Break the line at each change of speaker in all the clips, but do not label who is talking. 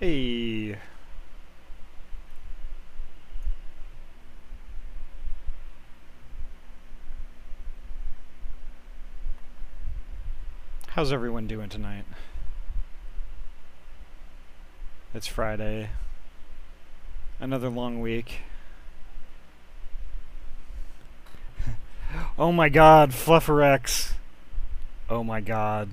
Hey, how's everyone doing tonight? It's Friday. Another long week. Oh my god, FlufferX. Oh my god.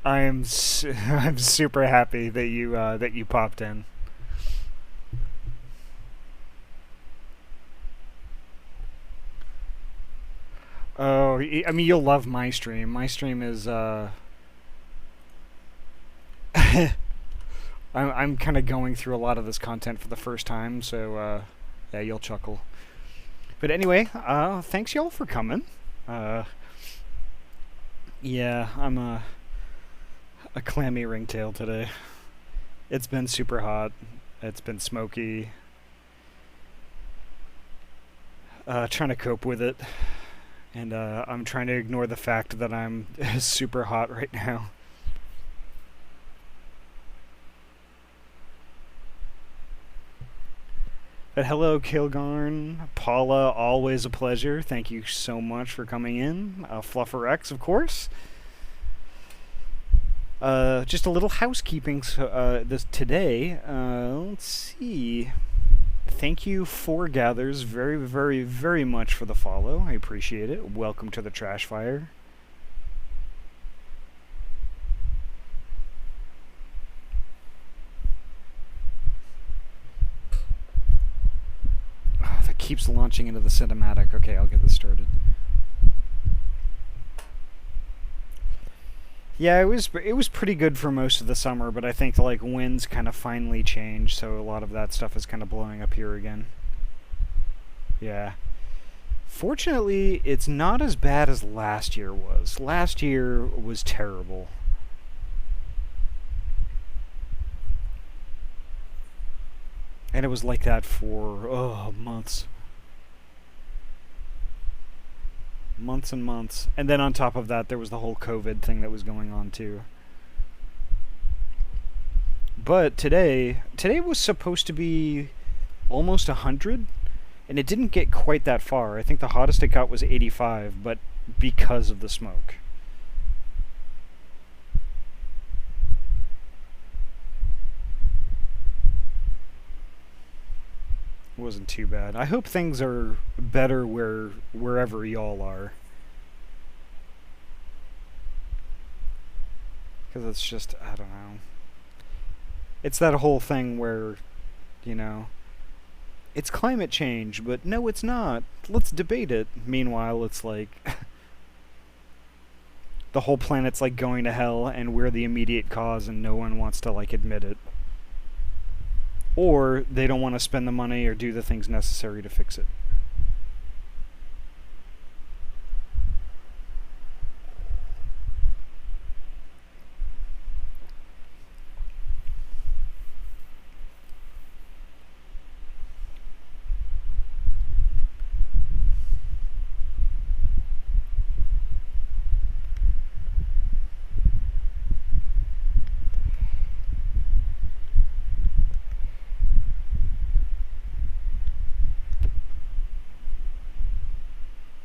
I'm super happy that you popped in. Oh, I mean you'll love my stream. My stream is I'm kind of going through a lot of this content for the first time, so yeah, you'll chuckle. But anyway, thanks y'all for coming. Uh, yeah, I'm a clammy ringtail today. It's been super hot. It's been smoky. Trying to cope with it, and I'm trying to ignore the fact that I'm super hot right now. But hello, Kilgarn, Paula, always a pleasure. Thank you so much for coming in. FlufferX, of course. Just a little housekeeping this today. Let's see. Thank you, Four Gathers, very, very, very much for the follow. I appreciate it. Welcome to the Trash Fire. Oh, that keeps launching into the cinematic. Okay, I'll get this started. Yeah, it was pretty good for most of the summer, but I think like winds kind of finally changed, so a lot of that stuff is kind of blowing up here again. Yeah. Fortunately, it's not as bad as last year was. Last year was terrible. And it was like that for months. Months and months. And then on top of that, there was the whole COVID thing that was going on too. But today was supposed to be almost 100, and it didn't get quite that far. I think the hottest it got was 85, but because of the smoke. It wasn't too bad. I hope things are better wherever y'all are. Because it's just, I don't know. It's that whole thing where, you know, it's climate change, but no, it's not. Let's debate it. Meanwhile, it's like the whole planet's like going to hell, and we're the immediate cause, and no one wants to like admit it, or they don't want to spend the money or do the things necessary to fix it.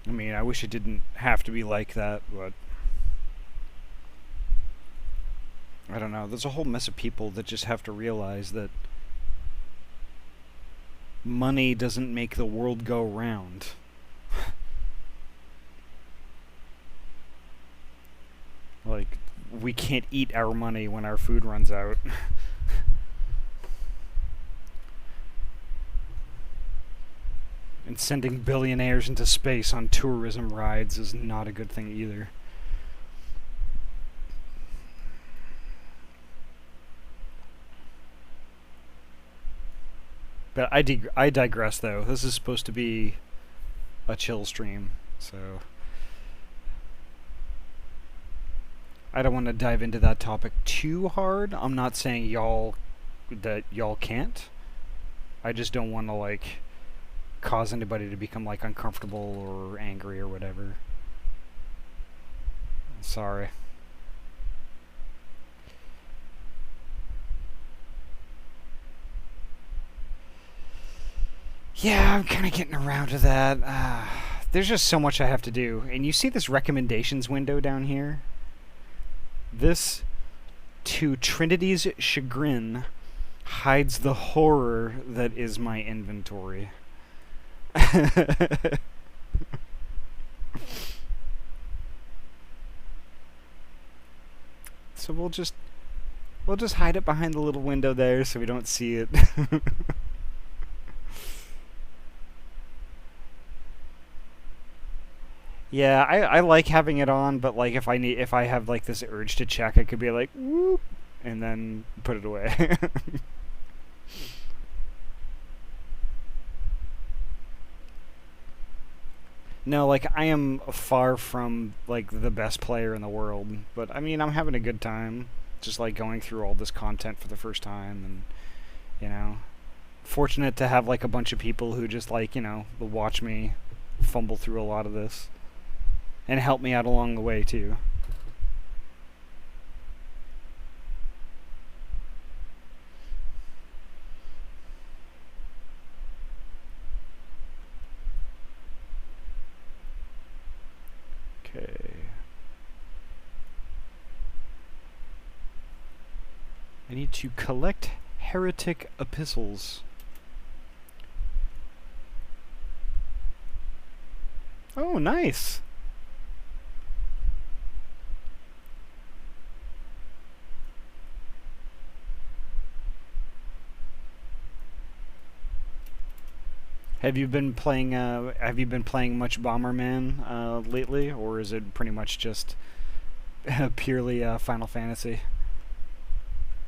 I mean, I wish it didn't have to be like that, but I don't know. There's a whole mess of people that just have to realize that money doesn't make the world go round. Like, we can't eat our money when our food runs out. And sending billionaires into space on tourism rides is not a good thing either. But I digress, though. This is supposed to be a chill stream, so I don't want to dive into that topic too hard. I'm not saying y'all can't. I just don't want to like cause anybody to become like uncomfortable or angry or whatever. Sorry. Yeah, I'm kind of getting around to that. There's just so much I have to do. And you see this recommendations window down here? This, to Trinity's chagrin, hides the horror that is my inventory. So we'll just hide it behind the little window there so we don't see it. Yeah, I like having it on, but like if I have like this urge to check, I could be like whoop and then put it away. No, like I am far from like the best player in the world, but I mean I'm having a good time, just like going through all this content for the first time, and you know, fortunate to have like a bunch of people who just like will watch me fumble through a lot of this and help me out along the way too. Okay. I need to collect heretic epistles. Oh, nice. Have you been playing much Bomberman lately, or is it pretty much just purely Final Fantasy?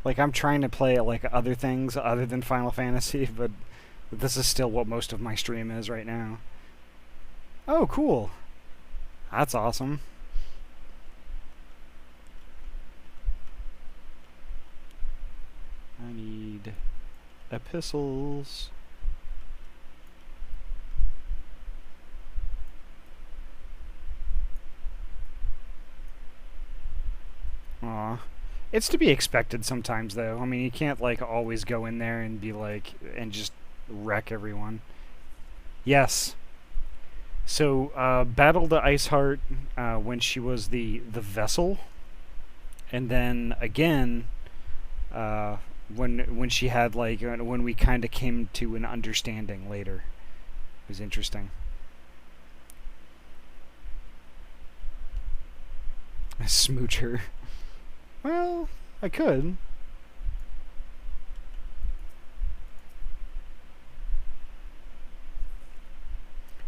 Like I'm trying to play like other things other than Final Fantasy, but this is still what most of my stream is right now. Oh, cool. That's awesome. I need epistles. Aw. It's to be expected sometimes, though. I mean, you can't, like, always go in there and be like, and just wreck everyone. Yes. So, battled the Iceheart when she was the vessel. And then, again, when she had, like, when we kind of came to an understanding later. It was interesting. Smooch her. Well, I could.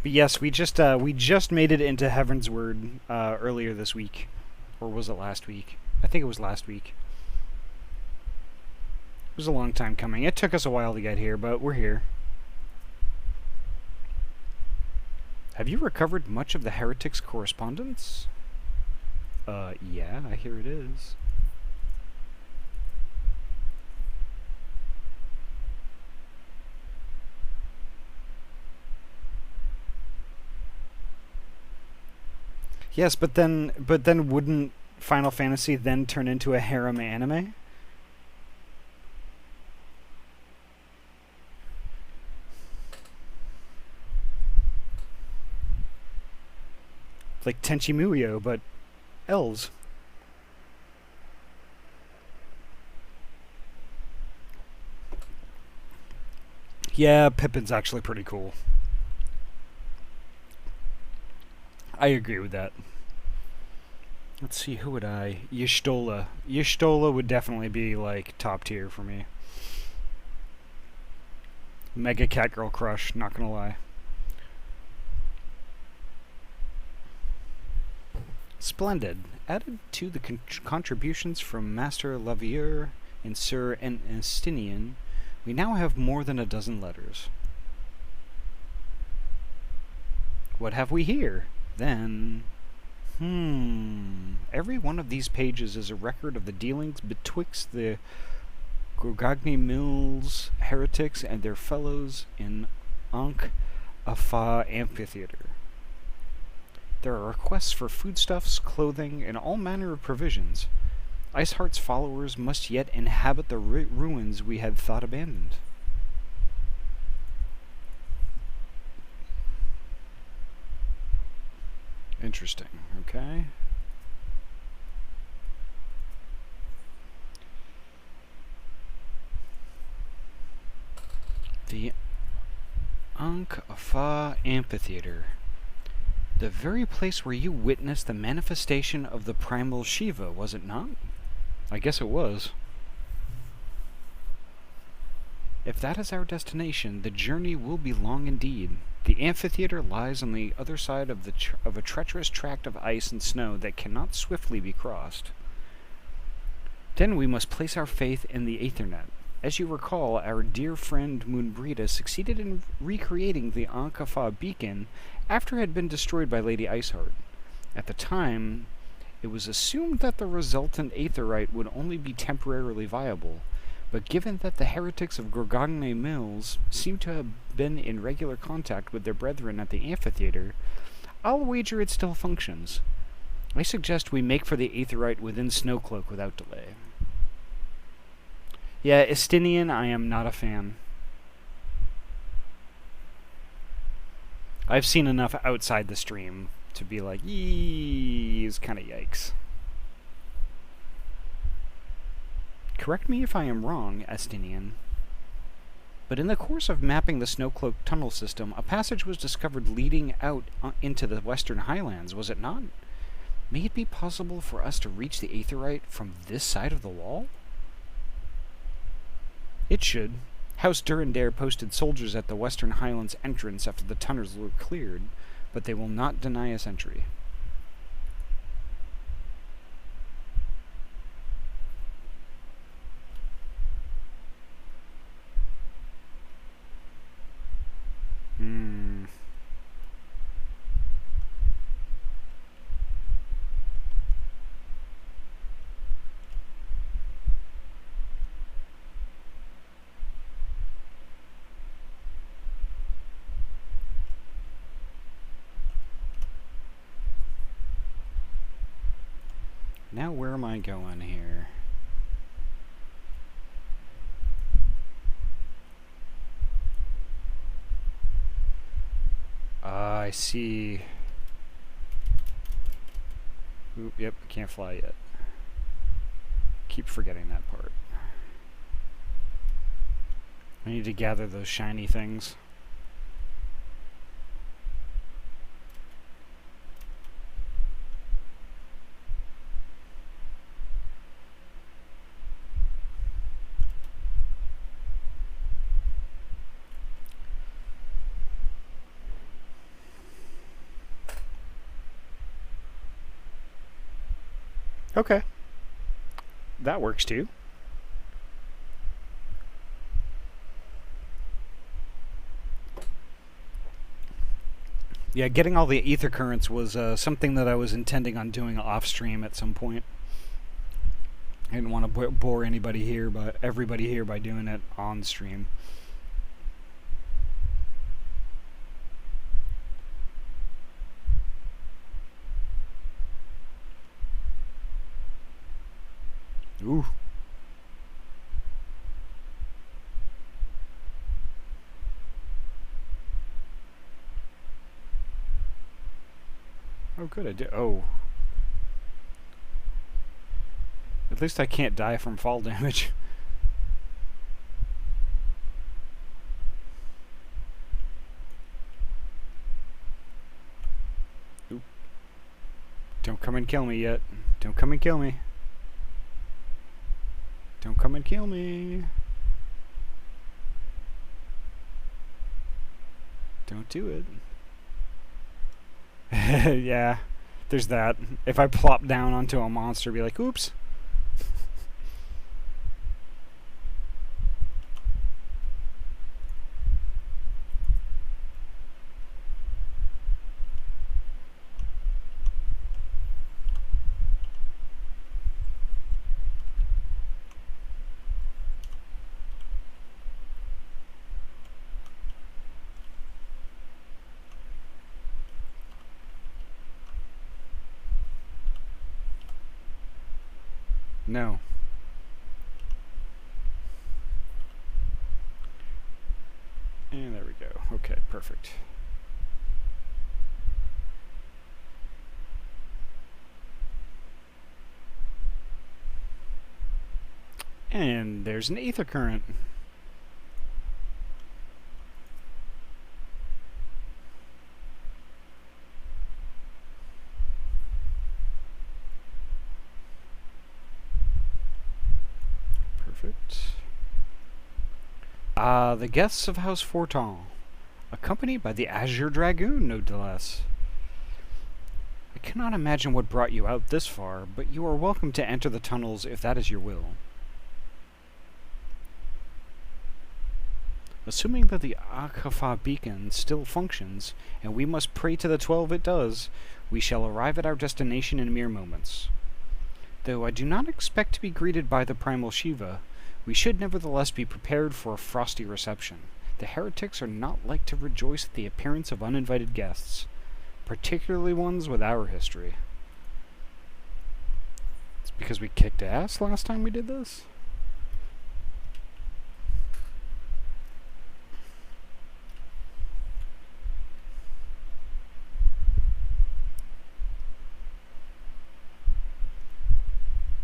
But yes, we just made it into Hraesvelgr earlier this week, or was it last week? I think it was last week. It was a long time coming. It took us a while to get here, but we're here. Have you recovered much of the heretics' correspondence? Yeah, I hear it is. Yes, but then wouldn't Final Fantasy then turn into a harem anime? Like Tenchi Muyo, but elves. Yeah, Pippin's actually pretty cool. I agree with that. Let's see, who would I... Y'shtola. Y'shtola would definitely be, like, top tier for me. Mega Catgirl crush, not gonna lie. Splendid. Added to the contributions from Master Lavier and Sir Estinian, we now have more than a dozen letters. What have we here? Then... Every one of these pages is a record of the dealings betwixt the Gorgagni Mills heretics and their fellows in Ankh-Afa Amphitheater. There are requests for foodstuffs, clothing, and all manner of provisions. Iceheart's followers must yet inhabit the ruins we had thought abandoned. Interesting. Okay. The Ankh-Afa Amphitheater. The very place where you witnessed the manifestation of the primal Shiva, was it not? I guess it was. If that is our destination, the journey will be long indeed. The amphitheater lies on the other side of a treacherous tract of ice and snow that cannot swiftly be crossed. Then we must place our faith in the Aethernet. As you recall, our dear friend Moonbrita succeeded in recreating the Ankh-Afa beacon after it had been destroyed by Lady Iceheart. At the time, it was assumed that the resultant aetherite would only be temporarily viable, but given that the heretics of Gorgogne Mills seem to have been in regular contact with their brethren at the amphitheater, I'll wager it still functions. I suggest we make for the aetherite within Snowcloak without delay. Yeah, Estinian, I am not a fan. I've seen enough outside the stream to be like, yee, is kind of yikes. Correct me if I am wrong, Estinian, but in the course of mapping the Snowcloak tunnel system, a passage was discovered leading out into the Western Highlands, was it not? May it be possible for us to reach the aetherite from this side of the wall? It should. House Durandare posted soldiers at the Western Highlands entrance after the tunnels were cleared, but they will not deny us entry. Now where am I going here? I see. Oop, yep, I can't fly yet. Keep forgetting that part. I need to gather those shiny things. Okay. That works too. Yeah, getting all the ether currents was something that I was intending on doing off stream at some point. I didn't want to bore everybody here by doing it on stream. Ooh. Oh, good, I did. Oh. At least I can't die from fall damage. Oop. Don't come and kill me yet. Don't come and kill me. Don't come and kill me. Don't do it. Yeah, there's that. If I plop down onto a monster, be like, oops. No. And there we go. Okay, perfect. And there's an ether current. Perfect. The guests of House Forton, accompanied by the Azure Dragoon, no less. I cannot imagine what brought you out this far, but you are welcome to enter the tunnels if that is your will. Assuming that the Akafa beacon still functions, and we must pray to the 12 it does, we shall arrive at our destination in mere moments. Though I do not expect to be greeted by the primal Shiva, we should nevertheless be prepared for a frosty reception. The heretics are not like to rejoice at the appearance of uninvited guests, particularly ones with our history. It's because we kicked ass last time we did this?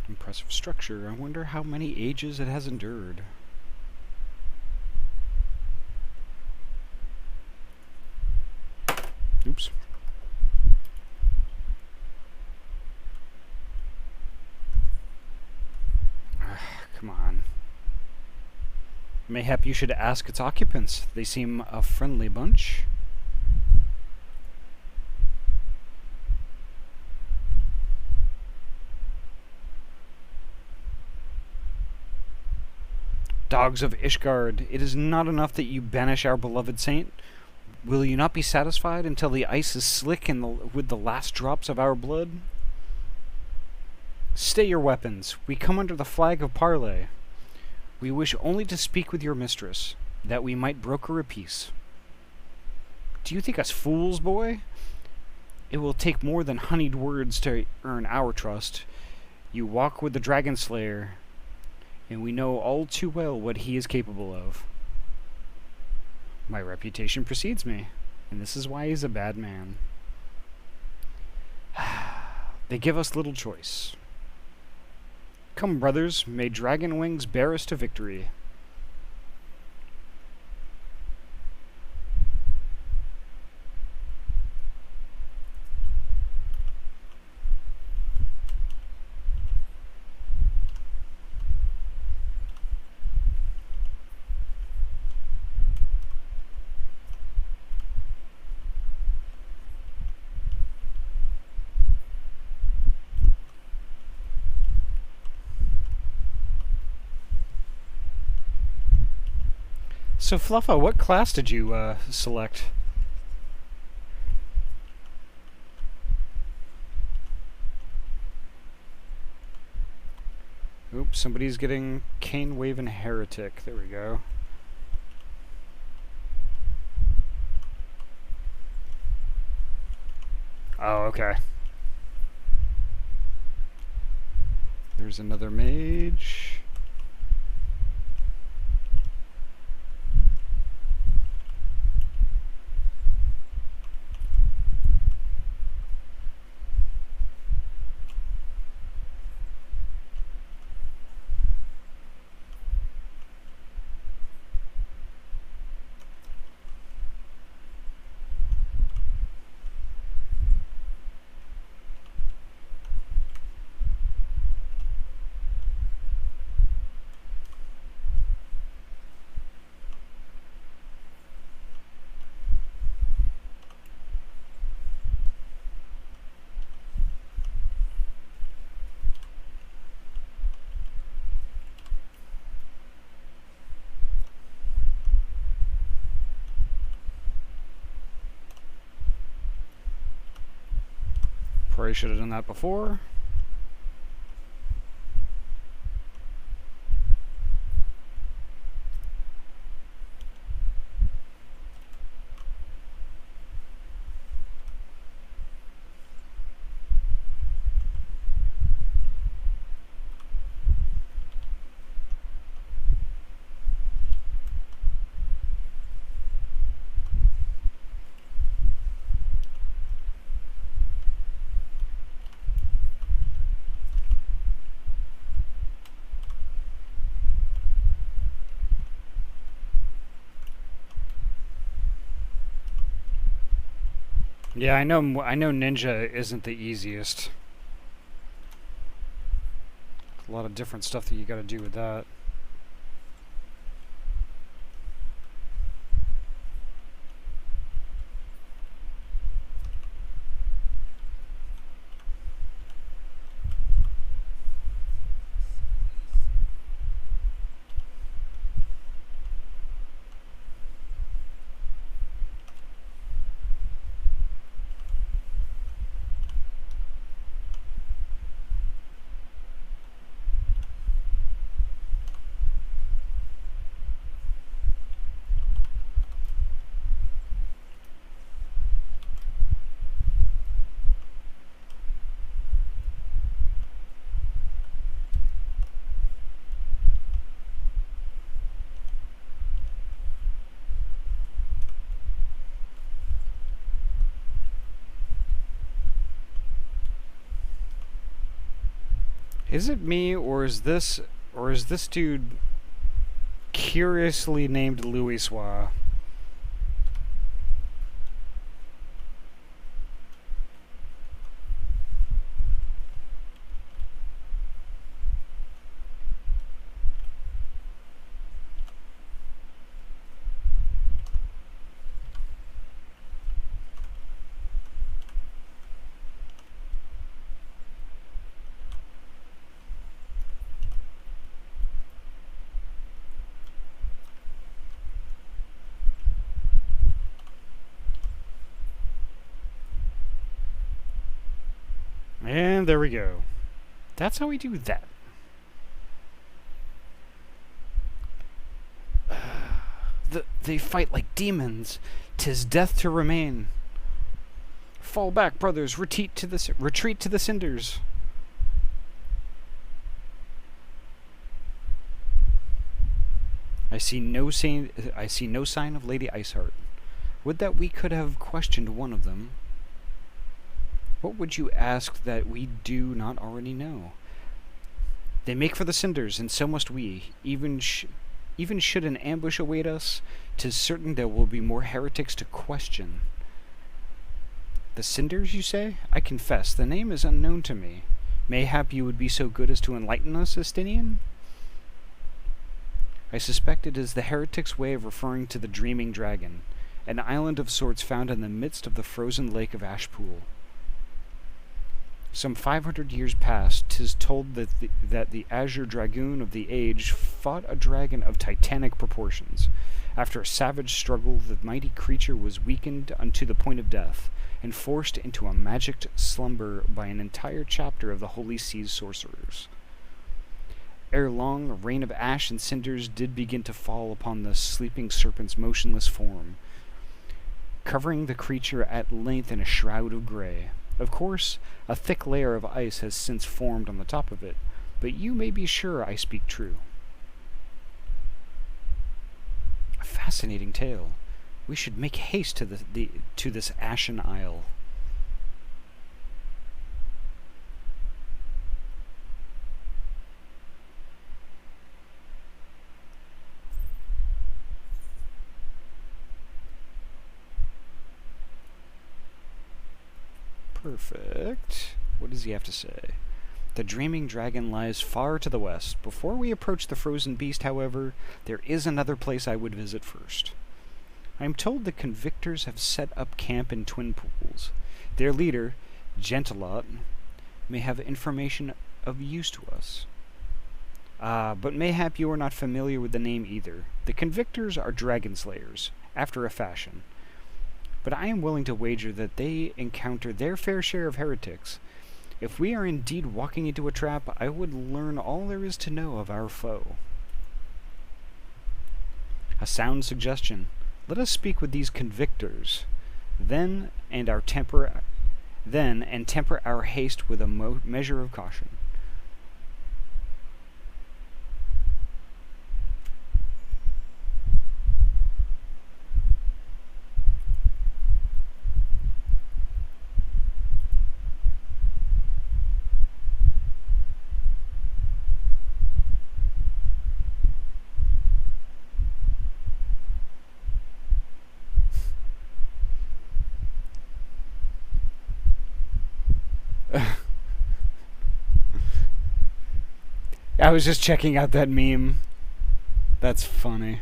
Impressive structure. I wonder how many ages it has endured. Oops. Come on. Mayhap you should ask its occupants. They seem a friendly bunch. Dogs of Ishgard, it is not enough that you banish our beloved saint. Will you not be satisfied until the ice is slick with the last drops of our blood? Stay your weapons. We come under the flag of parley. We wish only to speak with your mistress, that we might broker a peace. Do you think us fools, boy? It will take more than honeyed words to earn our trust. You walk with the Dragon Slayer, and we know all too well what he is capable of. My reputation precedes me, and this is why he's a bad man. They give us little choice. Come, brothers, may dragon wings bear us to victory. So, Fluffa, what class did you select? Oops, somebody's getting Cane Wave and Heretic. There we go. Oh, okay. There's another mage. Probably should have done that before. Yeah, I know. I know Ninja isn't the easiest. A lot of different stuff that you got to do with that. Is it me, or is this dude curiously named Louis Soir? And there we go. That's how we do that. They fight like demons. 'Tis death to remain. Fall back, brothers. Retreat to the cinders. I see no sign of Lady Iceheart. Would that we could have questioned one of them. What would you ask that we do not already know? They make for the cinders, and so must we. Even should an ambush await us, 'tis certain there will be more heretics to question. The cinders, you say? I confess, the name is unknown to me. Mayhap you would be so good as to enlighten us, Estinian? I suspect it is the heretic's way of referring to the Dreaming Dragon, an island of sorts found in the midst of the frozen lake of Ashpool. Some 500 years past, 'tis told that the Azure Dragoon of the age fought a dragon of titanic proportions. After a savage struggle, the mighty creature was weakened unto the point of death, and forced into a magicked slumber by an entire chapter of the Holy Sea's sorcerers. Ere long, a rain of ash and cinders did begin to fall upon the sleeping serpent's motionless form, covering the creature at length in a shroud of grey. Of course, a thick layer of ice has since formed on the top of it, but you may be sure I speak true. A fascinating tale. We should make haste to this ashen isle. Perfect. What does he have to say? The Dreaming Dragon lies far to the west. Before we approach the frozen beast, however, there is another place I would visit first. I am told the convictors have set up camp in Twin Pools. Their leader, Gentilot, may have information of use to us. But mayhap you are not familiar with the name either. The convictors are dragon slayers, after a fashion. But I am willing to wager that they encounter their fair share of heretics. If we are indeed walking into a trap, I would learn all there is to know of our foe. A sound suggestion. Let us speak with these convictors, then temper our haste with a measure of caution. I was just checking out that meme. That's funny.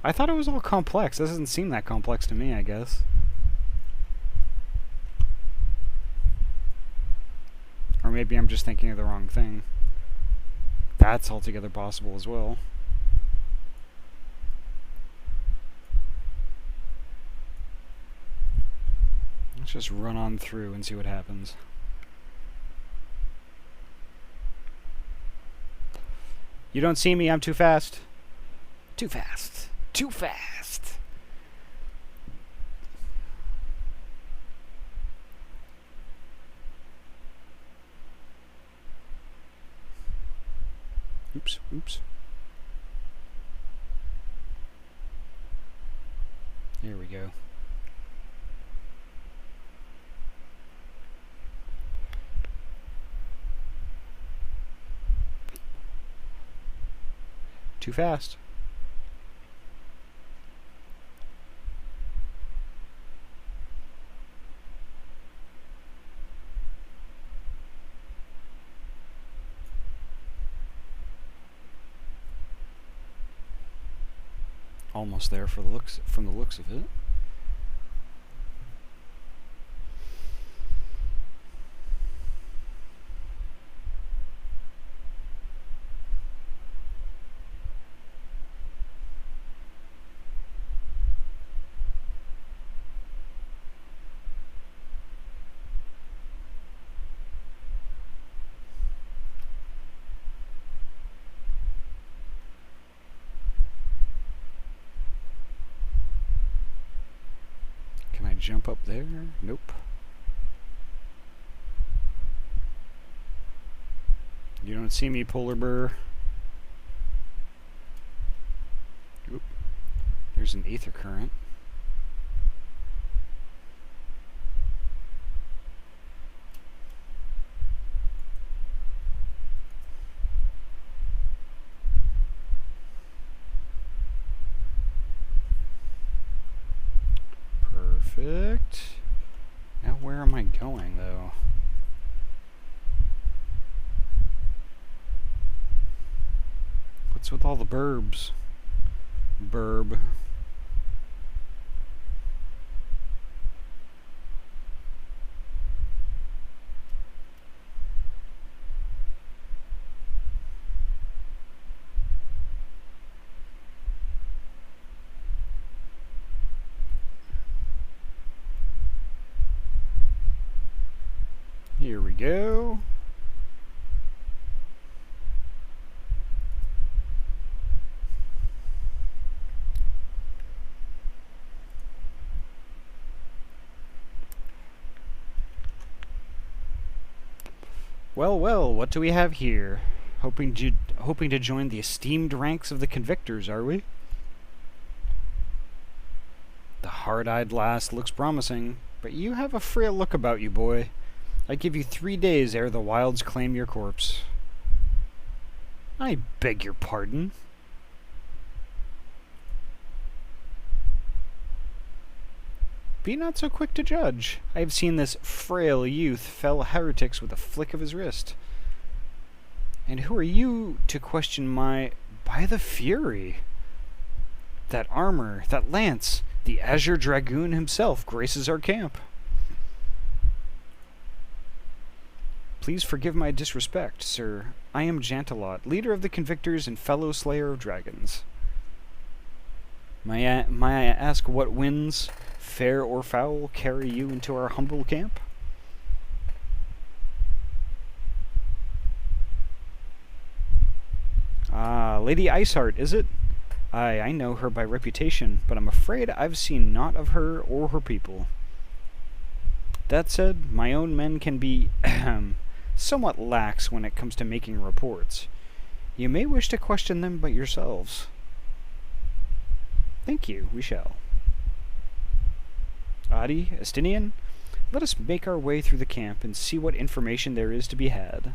I thought it was all complex. It doesn't seem that complex to me, I guess. Or maybe I'm just thinking of the wrong thing. That's altogether possible as well. Let's just run on through and see what happens. You don't see me, I'm too fast. Too fast. Too fast. Oops, oops. Here we go. Too fast. Almost there for the looks, from the looks of it. Can I jump up there? Nope. You don't see me, polar bear. Oop. There's an aether current. Perfect. Now where am I going, though? What's with all the burbs? Burb. Here we go. Well, well, what do we have here? Hoping to join the esteemed ranks of the convictors, are we? The hard-eyed lass looks promising, but you have a frail look about you, boy. I give you 3 days ere the wilds claim your corpse. I beg your pardon. Be not so quick to judge. I have seen this frail youth fell heretics with a flick of his wrist. And who are you to question my... By the Fury! That armor, that lance, the Azure Dragoon himself graces our camp. Please forgive my disrespect, sir. I am Jantalot, leader of the Convictors and fellow slayer of dragons. May I ask what winds, fair or foul, carry you into our humble camp? Ah, Lady Iceheart, is it? Aye, I know her by reputation, but I'm afraid I've seen naught of her or her people. That said, my own men can be somewhat lax when it comes to making reports. You may wish to question them but yourselves. Thank you, we shall. Adi, Estinian, let us make our way through the camp and see what information there is to be had.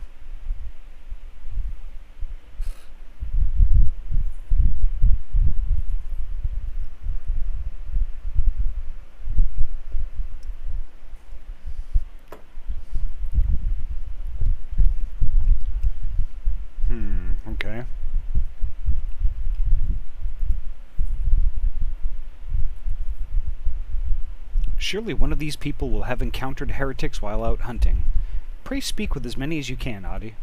Surely one of these people will have encountered heretics while out hunting. Pray speak with as many as you can, Adi.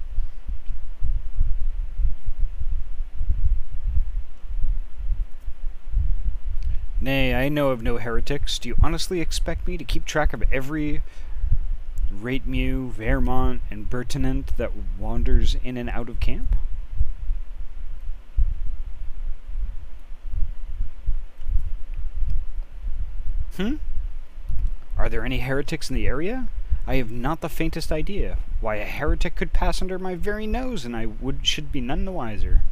Nay, I know of no heretics. Do you honestly expect me to keep track of every Ratemew, Vermont, and Bertinant that wanders in and out of camp? Are there any heretics in the area? I have not the faintest idea. Why a heretic could pass under my very nose, and I should be none the wiser.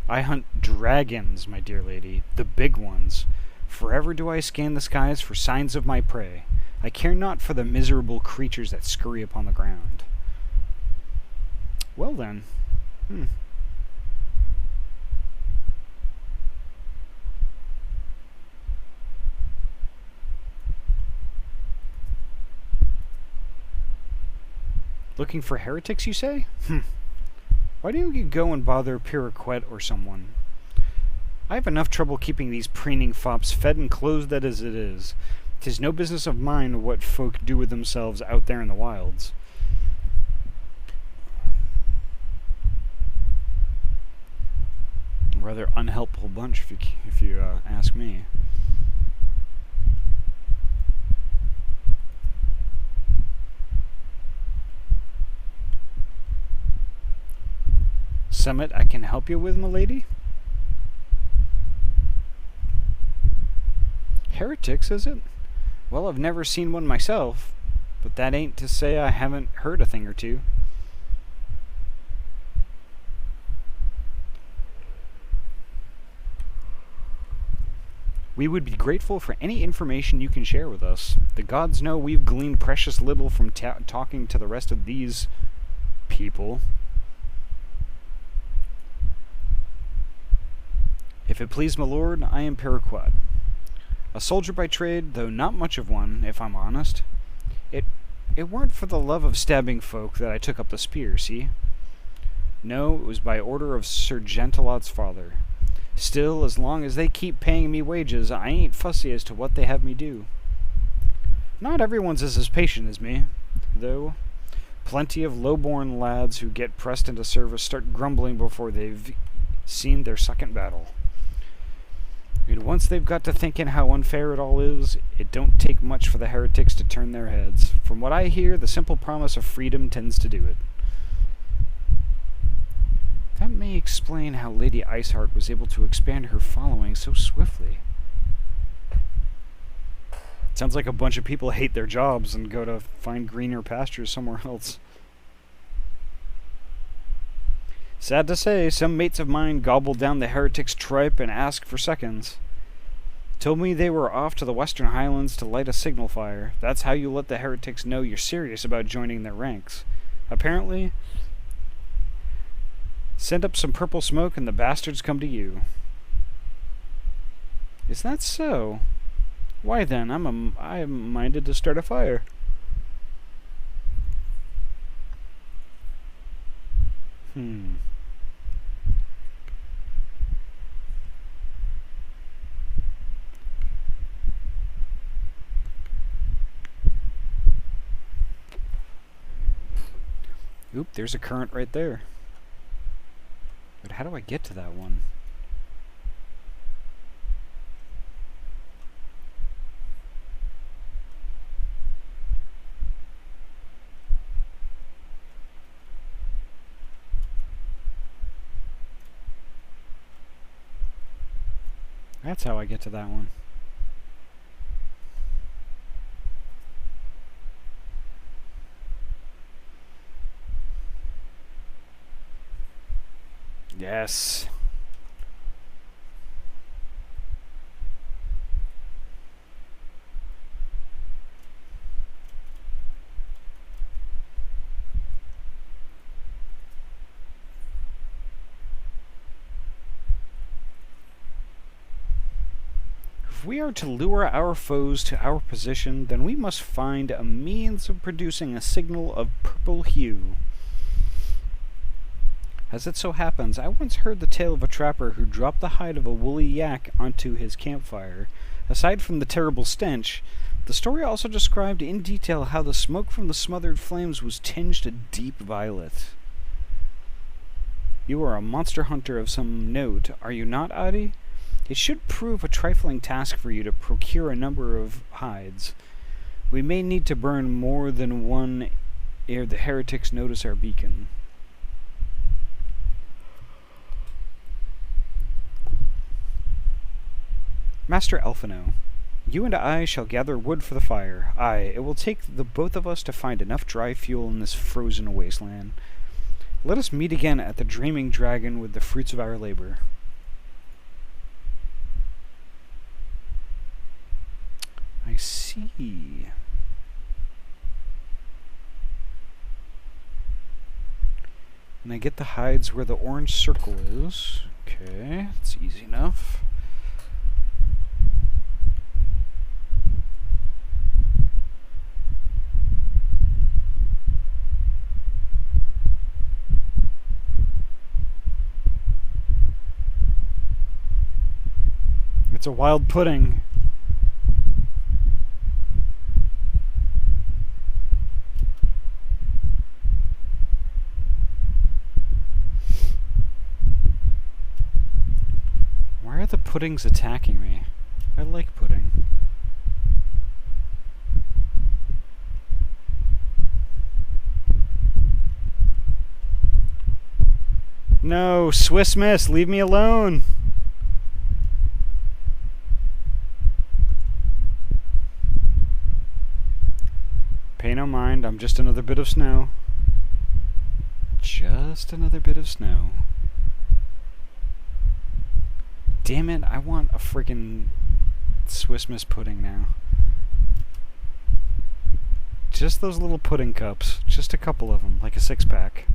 I hunt dragons, my dear lady, the big ones. Forever do I scan the skies for signs of my prey. I care not for the miserable creatures that scurry upon the ground. Well then. Looking for heretics, you say? Why don't you go and bother Piraquet or someone? I have enough trouble keeping these preening fops fed and clothed as it is. 'Tis no business of mine what folk do with themselves out there in the wilds. A rather unhelpful bunch, if you ask me. Summit I can help you with, m'lady? Heretics, is it? Well, I've never seen one myself, but that ain't to say I haven't heard a thing or two. We would be grateful for any information you can share with us. The gods know we've gleaned precious little from talking to the rest of these people. If it please my lord, I am Piraquet. A soldier by trade, though not much of one, if I'm honest. It weren't for the love of stabbing folk that I took up the spear, see? No, it was by order of Sir Gentilot's father. Still, as long as they keep paying me wages, I ain't fussy as to what they have me do. Not everyone's as patient as me, though. Plenty of low-born lads who get pressed into service start grumbling before they've seen their second battle. And once they've got to thinking how unfair it all is, it don't take much for the heretics to turn their heads. From what I hear, the simple promise of freedom tends to do it. That may explain how Lady Iceheart was able to expand her following so swiftly. Sounds like a bunch of people hate their jobs and go to find greener pastures somewhere else. Sad to say, some mates of mine gobbled down the heretics' tripe and asked for seconds. Told me they were off to the Western Highlands to light a signal fire. That's how you let the heretics know you're serious about joining their ranks. Apparently, send up some purple smoke and the bastards come to you. Is that so? Why then, I'm minded to start a fire. Oop, there's a current right there. But how do I get to that one? That's how I get to that one. Yes. If we are to lure our foes to our position, then we must find a means of producing a signal of purple hue. As it so happens, I once heard the tale of a trapper who dropped the hide of a woolly yak onto his campfire. Aside from the terrible stench, The story also described in detail how the smoke from the smothered flames was tinged a deep violet. You are a monster hunter of some note, are you not, Adi? It should prove a trifling task for you to procure a number of hides. We may need to burn more than one ere the heretics notice our beacon. Master Elfino, you and I shall gather wood for the fire. Aye, it will take the both of us to find enough dry fuel in this frozen wasteland. Let us meet again at the Dreaming Dragon with the fruits of our labor. I see. And I get the hides where the orange circle is. Okay, it's easy enough. It's a wild pudding. Why are the puddings attacking me? I like pudding. No, Swiss Miss, leave me alone. Pay no mind, I'm just another bit of snow. Just another bit of snow. Damn it, I want a friggin' Swiss Miss pudding now. Just those little pudding cups. Just a couple of them, like a 6-pack.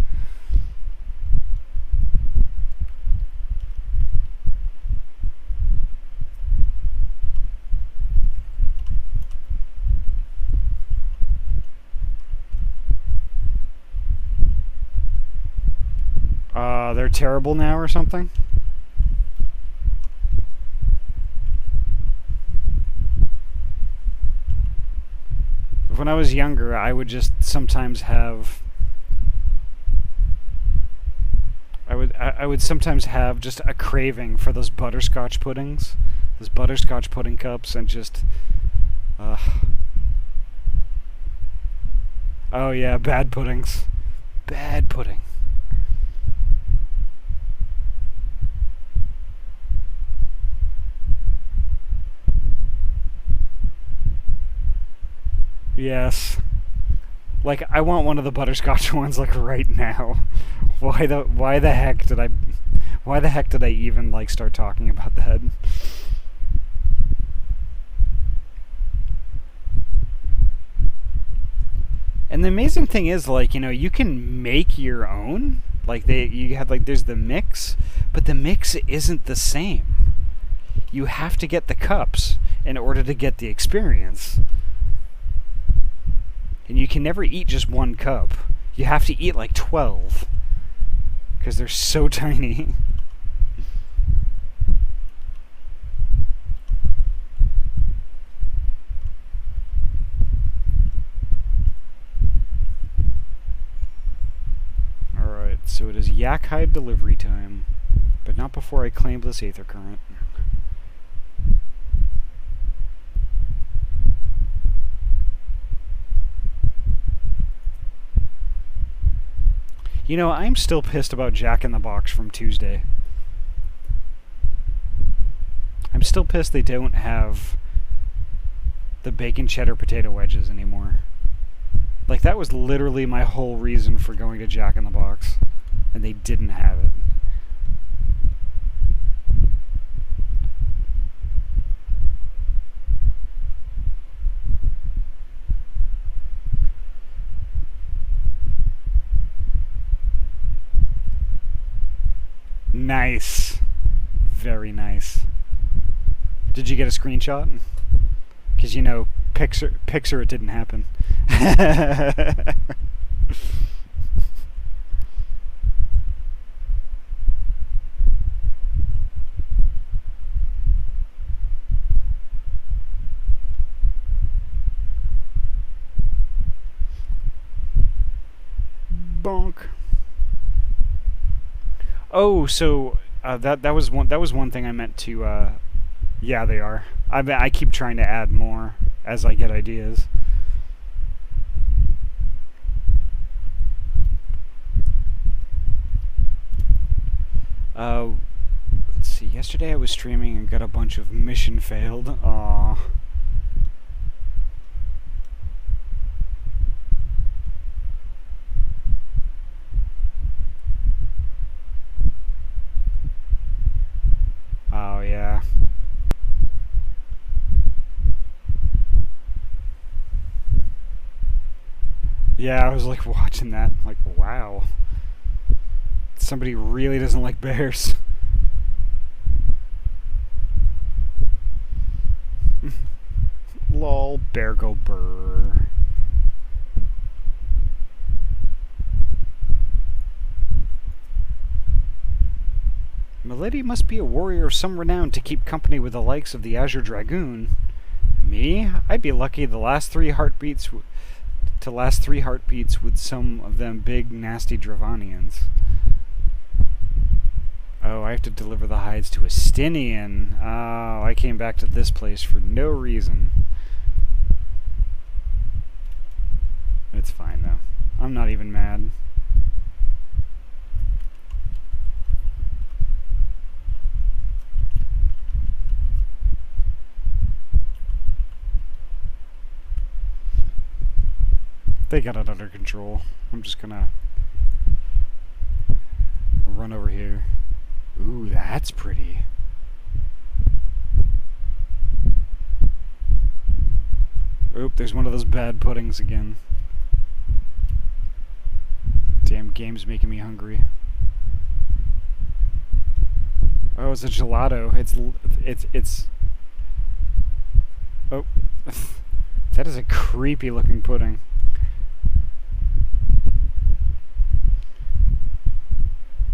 They're terrible now or something? When I was younger, I would just sometimes have... I would sometimes have just a craving for those butterscotch puddings. Those butterscotch pudding cups and just... Oh yeah, bad puddings. Bad pudding. Yes. Like, I want one of the butterscotch ones, like, right now. Why the heck did I even, like, start talking about that? And the amazing thing is, like, you know, you can make your own. Like, you have, like, there's the mix, but the mix isn't the same. You have to get the cups in order to get the experience. And you can never eat just one cup. You have to eat like 12. Because they're so tiny. Alright, so it is yak hide delivery time. But not before I claim this aether current. You know, I'm still pissed about Jack in the Box from Tuesday. I'm still pissed they don't have the bacon cheddar potato wedges anymore. Like, that was literally my whole reason for going to Jack in the Box. And they didn't have it. Nice. Very nice. Did you get a screenshot? Because, you know, Pixar, it didn't happen. look. Oh, so that was one thing I meant to. Yeah, they are. I keep trying to add more as I get ideas. Let's see. Yesterday I was streaming and got a bunch of mission failed. Aww. Oh, yeah. Yeah, I was like watching that. Like, wow. Somebody really doesn't like bears. Lol, bear go burr. Milady must be a warrior of some renown to keep company with the likes of the Azure Dragoon. Me? I'd be lucky to last 3 heartbeats with some of them big, nasty Dravanians. Oh, I have to deliver the hides to a Stinian. Oh, I came back to this place for no reason. It's fine, though. I'm not even mad. They got it under control. I'm just gonna run over here. Ooh, that's pretty. Oop, there's one of those bad puddings again. Damn game's making me hungry. Oh, it's a gelato. It's... Oh. That is a creepy looking pudding.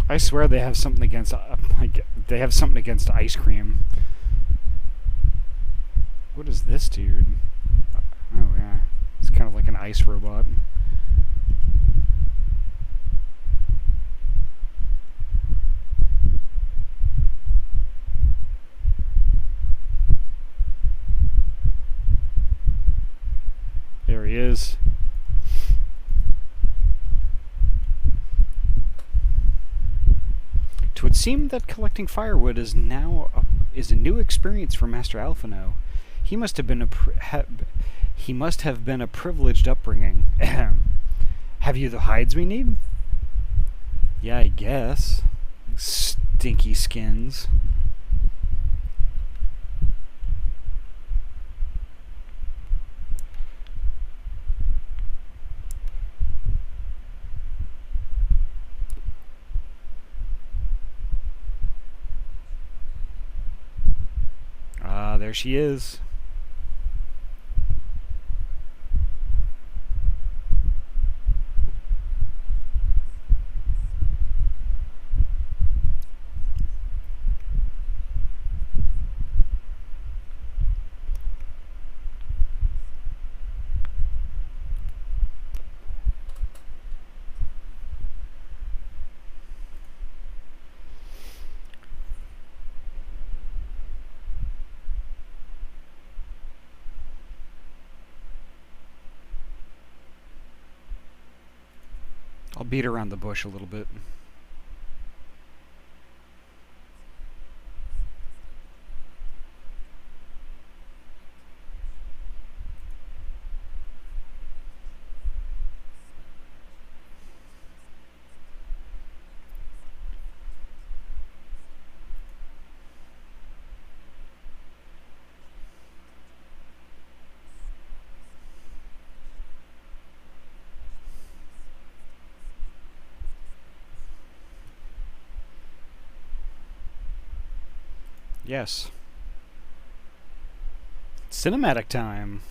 I swear they have something against ice cream. What is this, dude? Oh yeah, it's kind of like an ice robot. There he is. It would seem that collecting firewood is now a new experience for Master Alphino. He must have been a privileged upbringing. Have you the hides we need? Yeah, I guess. Stinky skins. There she is. I'll beat around the bush a little bit. Yes. Cinematic time.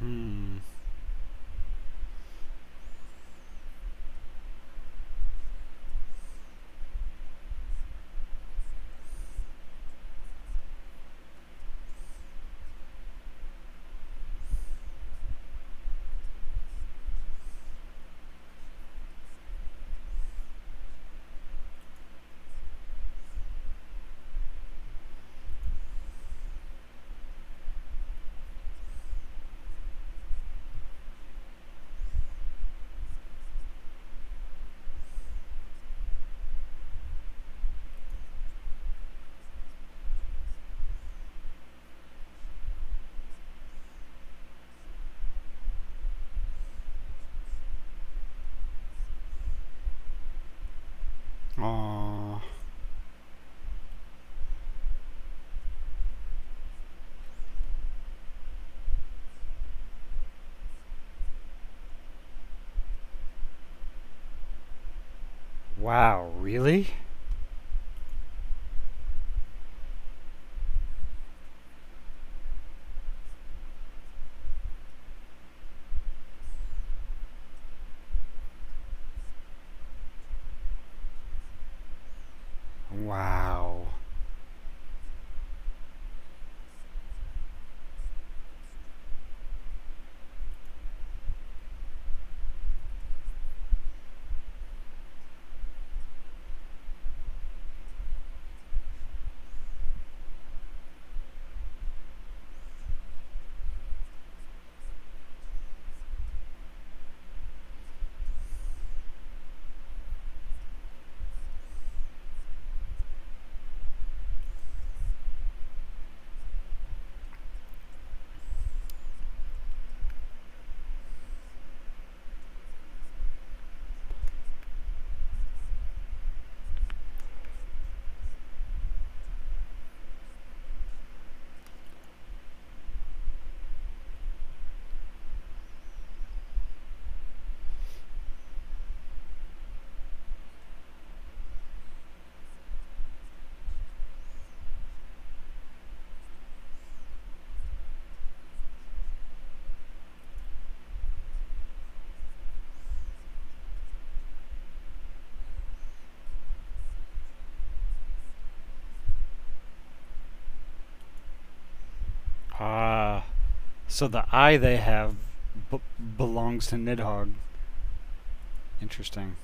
Hmm. Aww. Wow, really? Wow. Ah. So the eye they have belongs to Nidhogg. Interesting.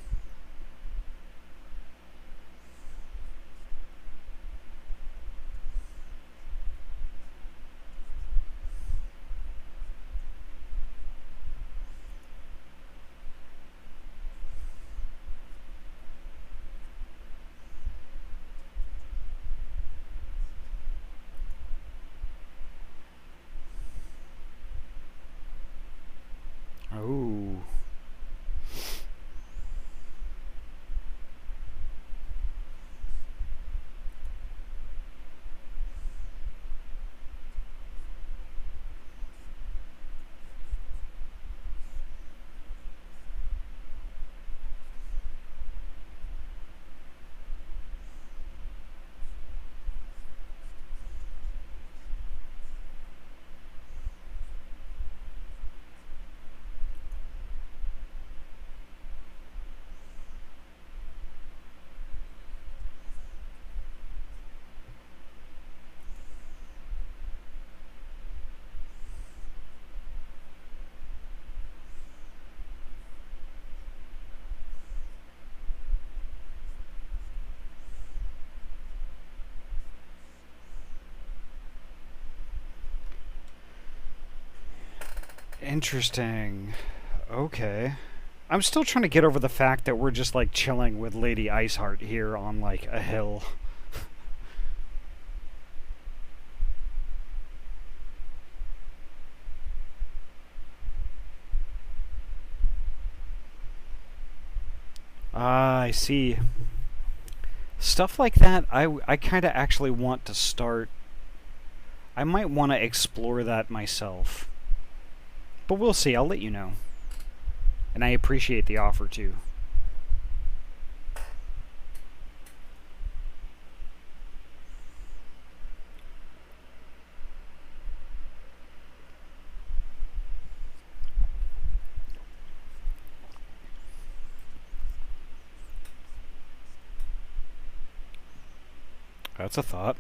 Oh. Interesting. Okay. I'm still trying to get over the fact that we're just like chilling with Lady Iceheart here on like a hill. Ah, I see. Stuff like that, I kind of actually want to start. I might want to explore that myself. But we'll see. I'll let you know. And I appreciate the offer too. That's a thought.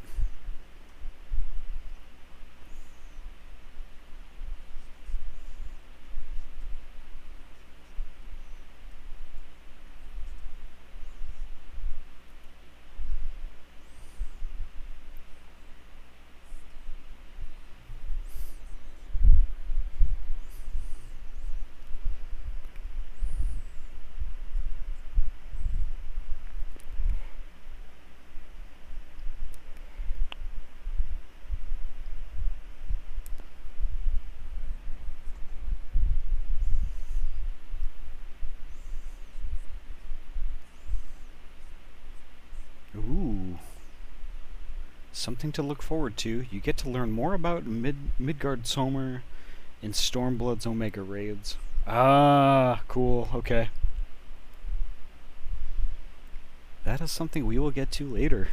Ooh. Something to look forward to. You get to learn more about Midgard Sommer in Stormblood's Omega raids. Ah, cool. Okay. That is something we will get to later.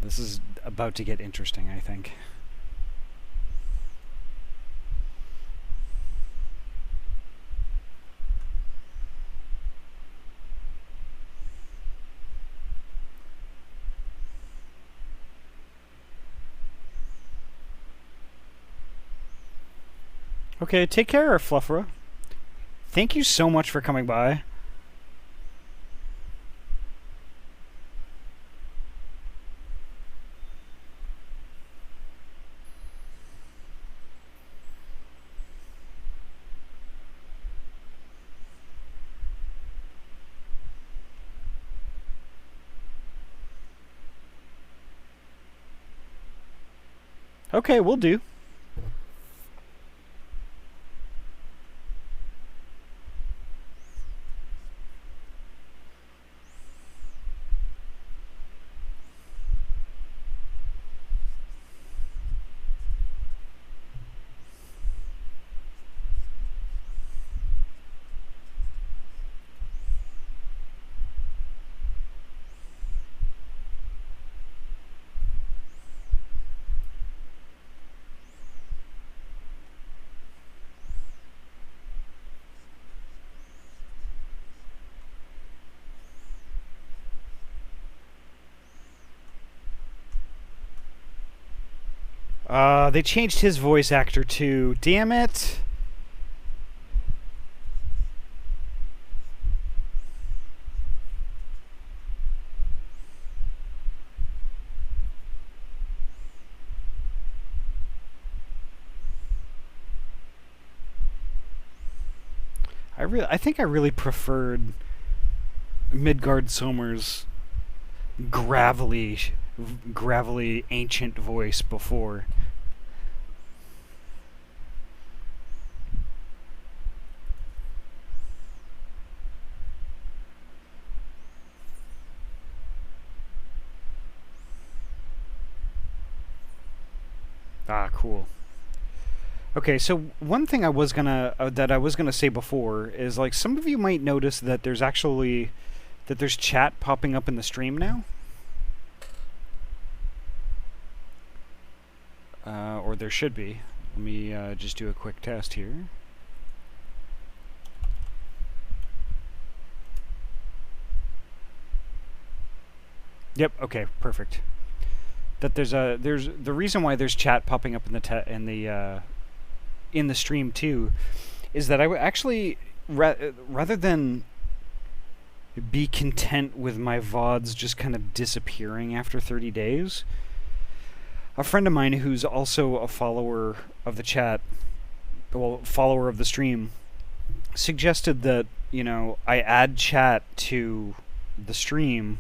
This is about to get interesting, I think. Okay, take care, Fluffra. Thank you so much for coming by. Okay, we'll do. They changed his voice actor too. Damn it. I think I really preferred Midgard Sommer's gravelly ancient voice before. Ah, cool. Okay, so one thing I was gonna say before is like some of you might notice that there's chat popping up in the stream now. Or there should be. Let me just do a quick test here. Yep. Okay. Perfect. That there's the reason why there's chat popping up in the stream too, is that I would actually rather than be content with my VODs just kind of disappearing after 30 days. A friend of mine who's also a follower of the chat, well, follower of the stream, suggested that, you know, I add chat to the stream,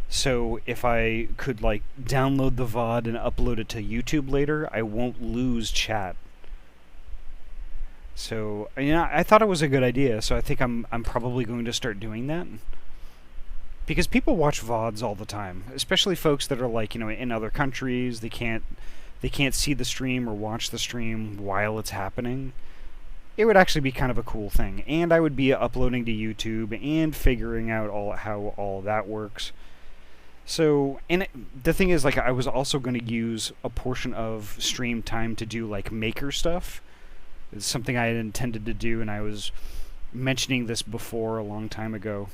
so if I could, like, download the VOD and upload it to YouTube later, I won't lose chat. So, you know, I thought it was a good idea, so I think I'm probably going to start doing that. Because people watch VODs all the time, especially folks that are, like, you know, in other countries. They can't see the stream or watch the stream while it's happening. It would actually be kind of a cool thing, and I would be uploading to YouTube and figuring out how all that works. So, and the thing is, like, I was also going to use a portion of stream time to do, like, maker stuff. It's something I had intended to do, and I was mentioning this before a long time ago.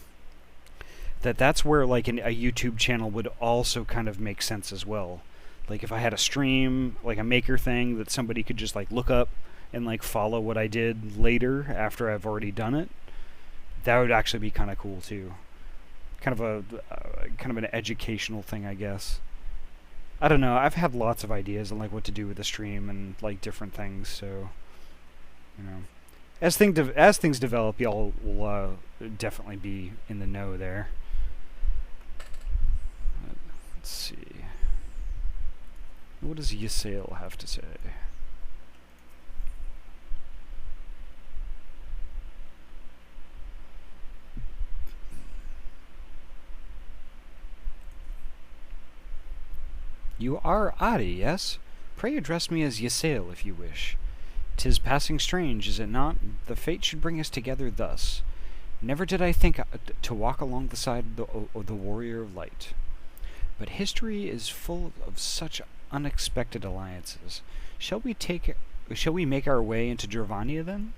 that's where like a YouTube channel would also kind of make sense as well. Like if I had a stream, like a maker thing that somebody could just like look up and like follow what I did later after I've already done it, that would actually be kind of cool too. Kind of an educational thing, I guess. I don't know. I've had lots of ideas on like what to do with the stream and like different things. So, you know, as things develop, y'all will definitely be in the know there. Let's see. What does Ysail have to say? You are Adi, yes? Pray address me as Ysail, if you wish. 'Tis passing strange, is it not? The fate should bring us together thus. Never did I think to walk along the side of the warrior of light. But history is full of such unexpected alliances. Shall we make our way into Dravania, then?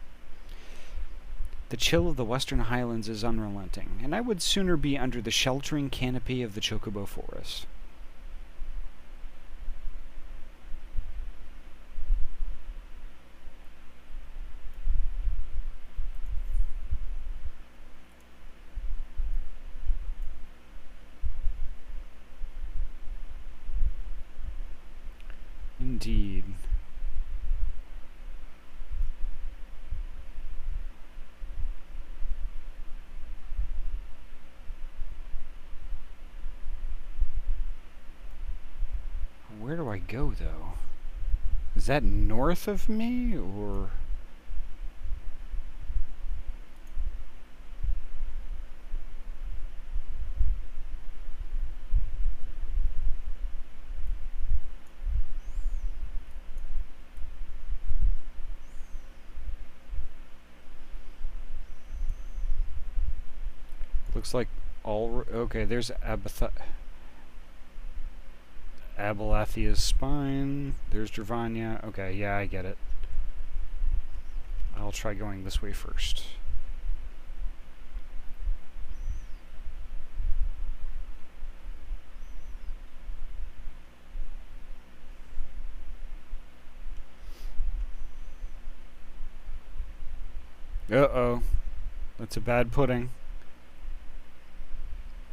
The chill of the western highlands is unrelenting, and I would sooner be under the sheltering canopy of the Chocobo forest. Indeed. Where do I go, though? Is that north of me, or... Looks like all... Okay, there's Abalathia's spine. There's Dravania. Okay, yeah, I get it. I'll try going this way first. Uh-oh. That's a bad pudding.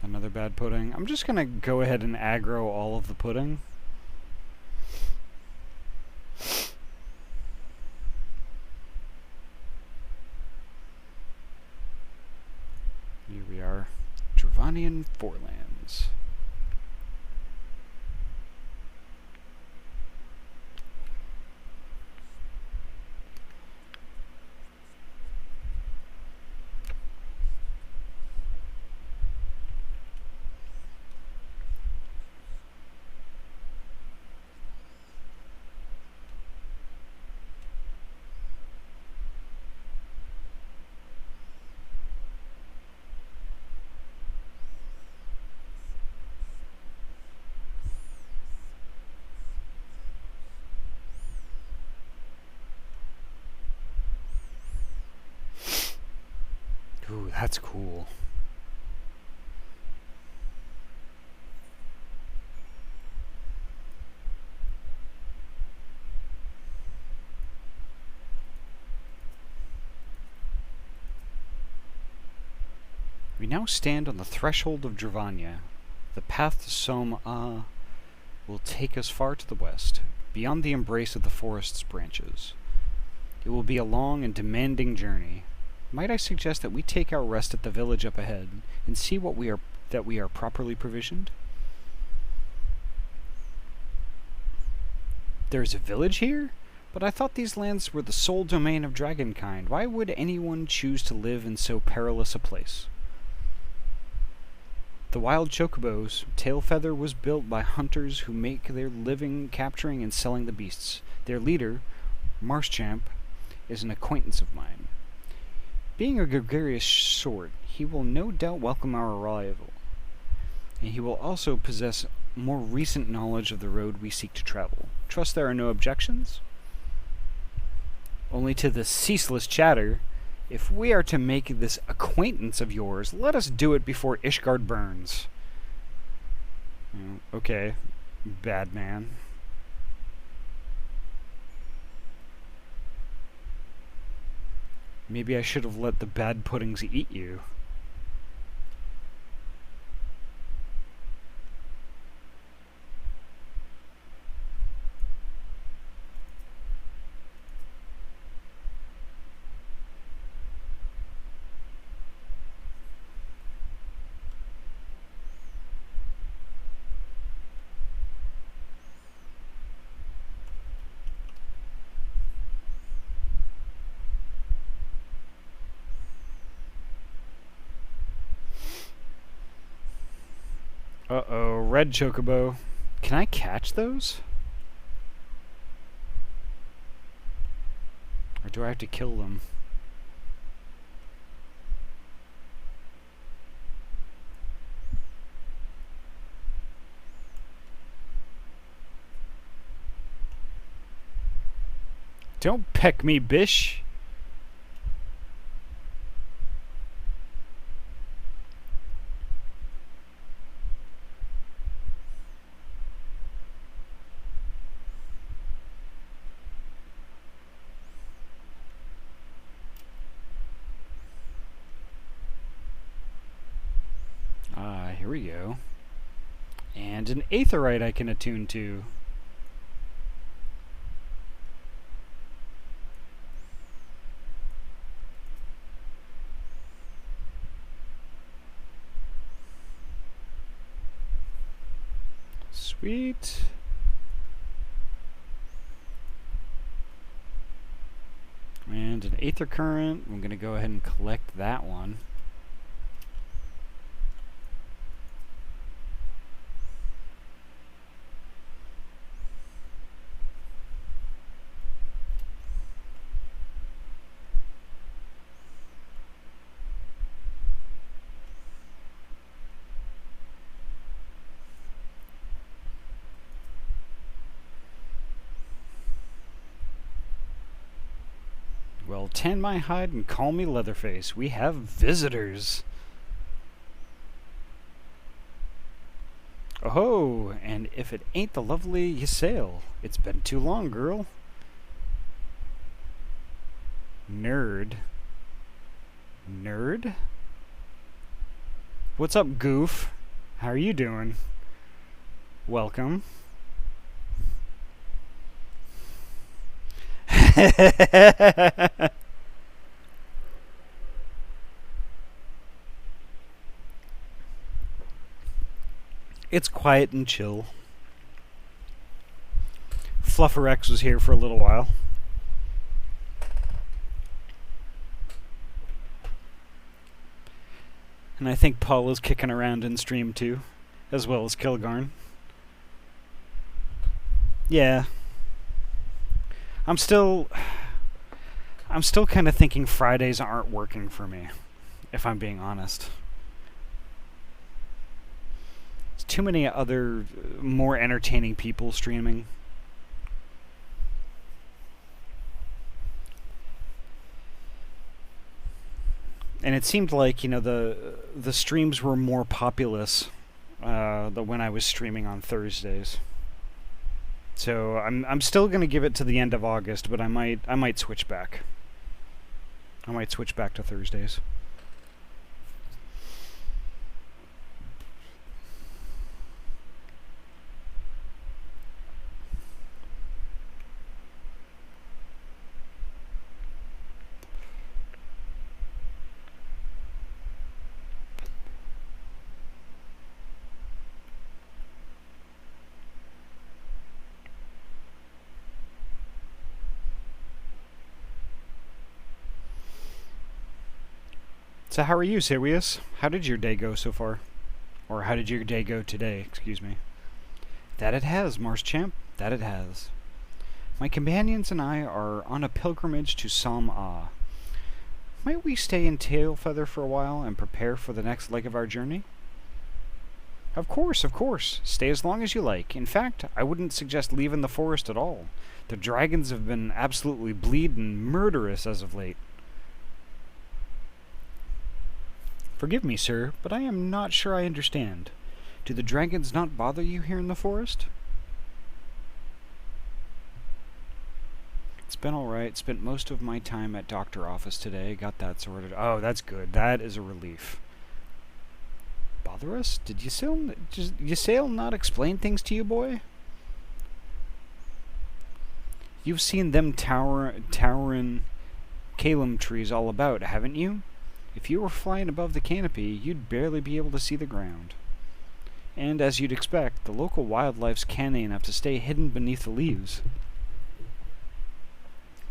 Another bad pudding. I'm just gonna go ahead and aggro all of the pudding. Here we are. Dravanian Forelands. Ooh, that's cool. We now stand on the threshold of Dravania. The path to Som will take us far to the west, beyond the embrace of the forest's branches. It will be a long and demanding journey. Might I suggest that we take our rest at the village up ahead and see that we are properly provisioned? There is a village here? But I thought these lands were the sole domain of dragonkind. Why would anyone choose to live in so perilous a place? The wild chocobos, Tailfeather was built by hunters who make their living capturing and selling the beasts. Their leader, Marschamp, is an acquaintance of mine. Being a gregarious sort, he will no doubt welcome our arrival, and he will also possess more recent knowledge of the road we seek to travel. Trust there are no objections? Only to the ceaseless chatter If we are to make this acquaintance of yours, let us do it before Ishgard burns. Okay, bad man. Maybe I should have let the bad puddings eat you. Uh-oh, red chocobo. Can I catch those? Or do I have to kill them? Don't peck me, bish. Here we go. And an aetherite I can attune to. Sweet. And an aether current. I'm going to go ahead and collect that one. Well, tan my hide and call me Leatherface. We have visitors. Oh, and if it ain't the lovely Ysayle. It's been too long, girl. Nerd. Nerd? What's up, goof? How are you doing? Welcome. It's quiet and chill. Fluffer X was here for a little while. And I think Paul is kicking around in stream too, as well as Kilgarn. Yeah. I'm still kind of thinking Fridays aren't working for me, if I'm being honest. There's too many other, more entertaining people streaming. And it seemed like, you know, the streams were more populous when I was streaming on Thursdays. So I'm still gonna give it to the end of August, but I might switch back. I might switch back to Thursdays. So how are you, Sirius? How did your day go so far? Or how did your day go today, excuse me? That it has, Mars Champ. That it has. My companions and I are on a pilgrimage to Som-Ah. Might we stay in Tailfeather for a while and prepare for the next leg of our journey? Of course, of course. Stay as long as you like. In fact, I wouldn't suggest leaving the forest at all. The dragons have been absolutely bleeding murderous as of late. Forgive me, sir, but I am not sure I understand. Do the dragons not bother you here in the forest? It's been alright. Spent most of my time at doctor office today. Got that sorted. Oh, that's good. That is a relief. Bother us? Did Ysayle not explain things to you, boy? You've seen them towering Calum trees all about, haven't you? If you were flying above the canopy, you'd barely be able to see the ground. And as you'd expect, the local wildlife's canny enough to stay hidden beneath the leaves.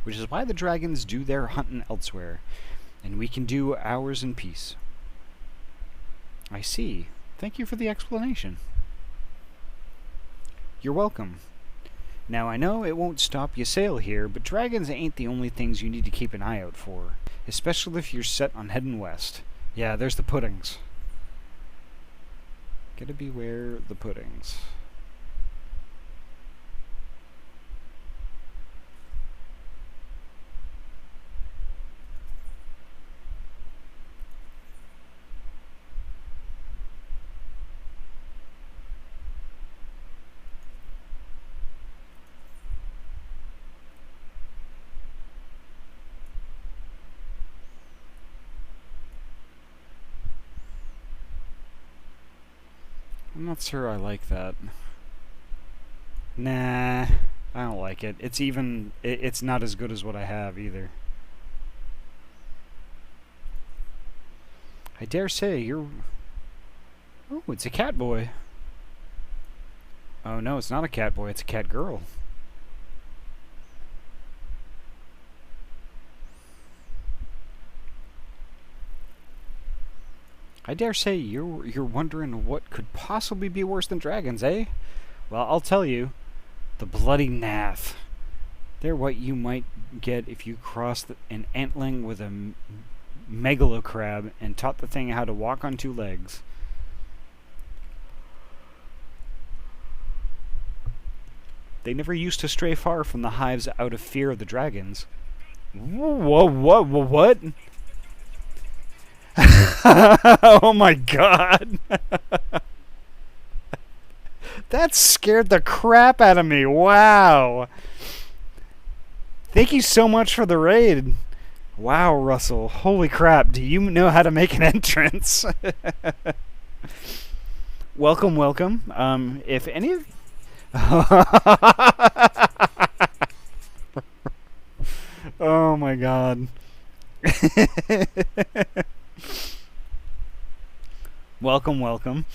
Which is why the dragons do their hunting elsewhere, and we can do ours in peace. I see. Thank you for the explanation. You're welcome. Now, I know it won't stop Ysayle here, but dragons ain't the only things you need to keep an eye out for, especially if you're set on heading west. Yeah, there's the puddings. Gotta beware the puddings. I'm not sure I like that. Nah, I don't like it. It's not as good as what I have either. I dare say you're... Oh, it's a cat boy. Oh no, it's not a cat boy, it's a cat girl. I dare say you're wondering what could possibly be worse than dragons, eh? Well, I'll tell you. The bloody nath. They're what you might get if you crossed an antling with a megalocrab and taught the thing how to walk on two legs. They never used to stray far from the hives out of fear of the dragons. Whoa, what? Oh my god. That scared the crap out of me. Wow. Thank you so much for the raid. Wow, Russell. Holy crap. Do you know how to make an entrance? Welcome, welcome. If any of... Oh my god. Welcome, welcome.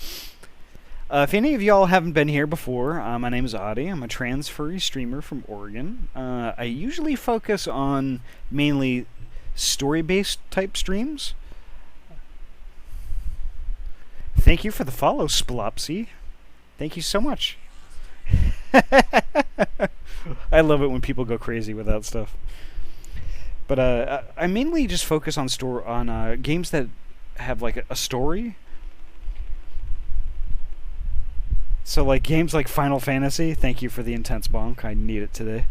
If any of y'all haven't been here before, my name is Adi. I'm a trans furry streamer from Oregon. I usually focus on mainly story-based type streams. Thank you for the follow, Splopsy. Thank you so much. I love it when people go crazy with that stuff. But I mainly just focus on games that have like a story. So like games like Final Fantasy. Thank you for the intense bonk. I need it today.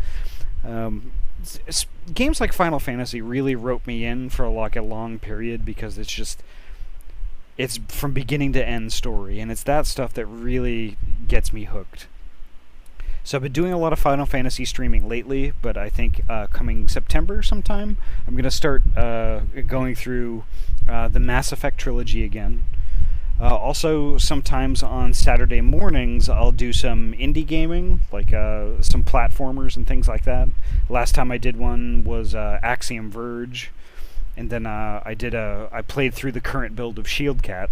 Games like Final Fantasy really rope me in for like a long period because it's from beginning to end story, and it's that stuff that really gets me hooked. So I've been doing a lot of Final Fantasy streaming lately, but I think coming September sometime, I'm going to start going through the Mass Effect trilogy again. Also, sometimes on Saturday mornings, I'll do some indie gaming, like some platformers and things like that. Last time I did one was Axiom Verge, and then I played through the current build of Shield Cat,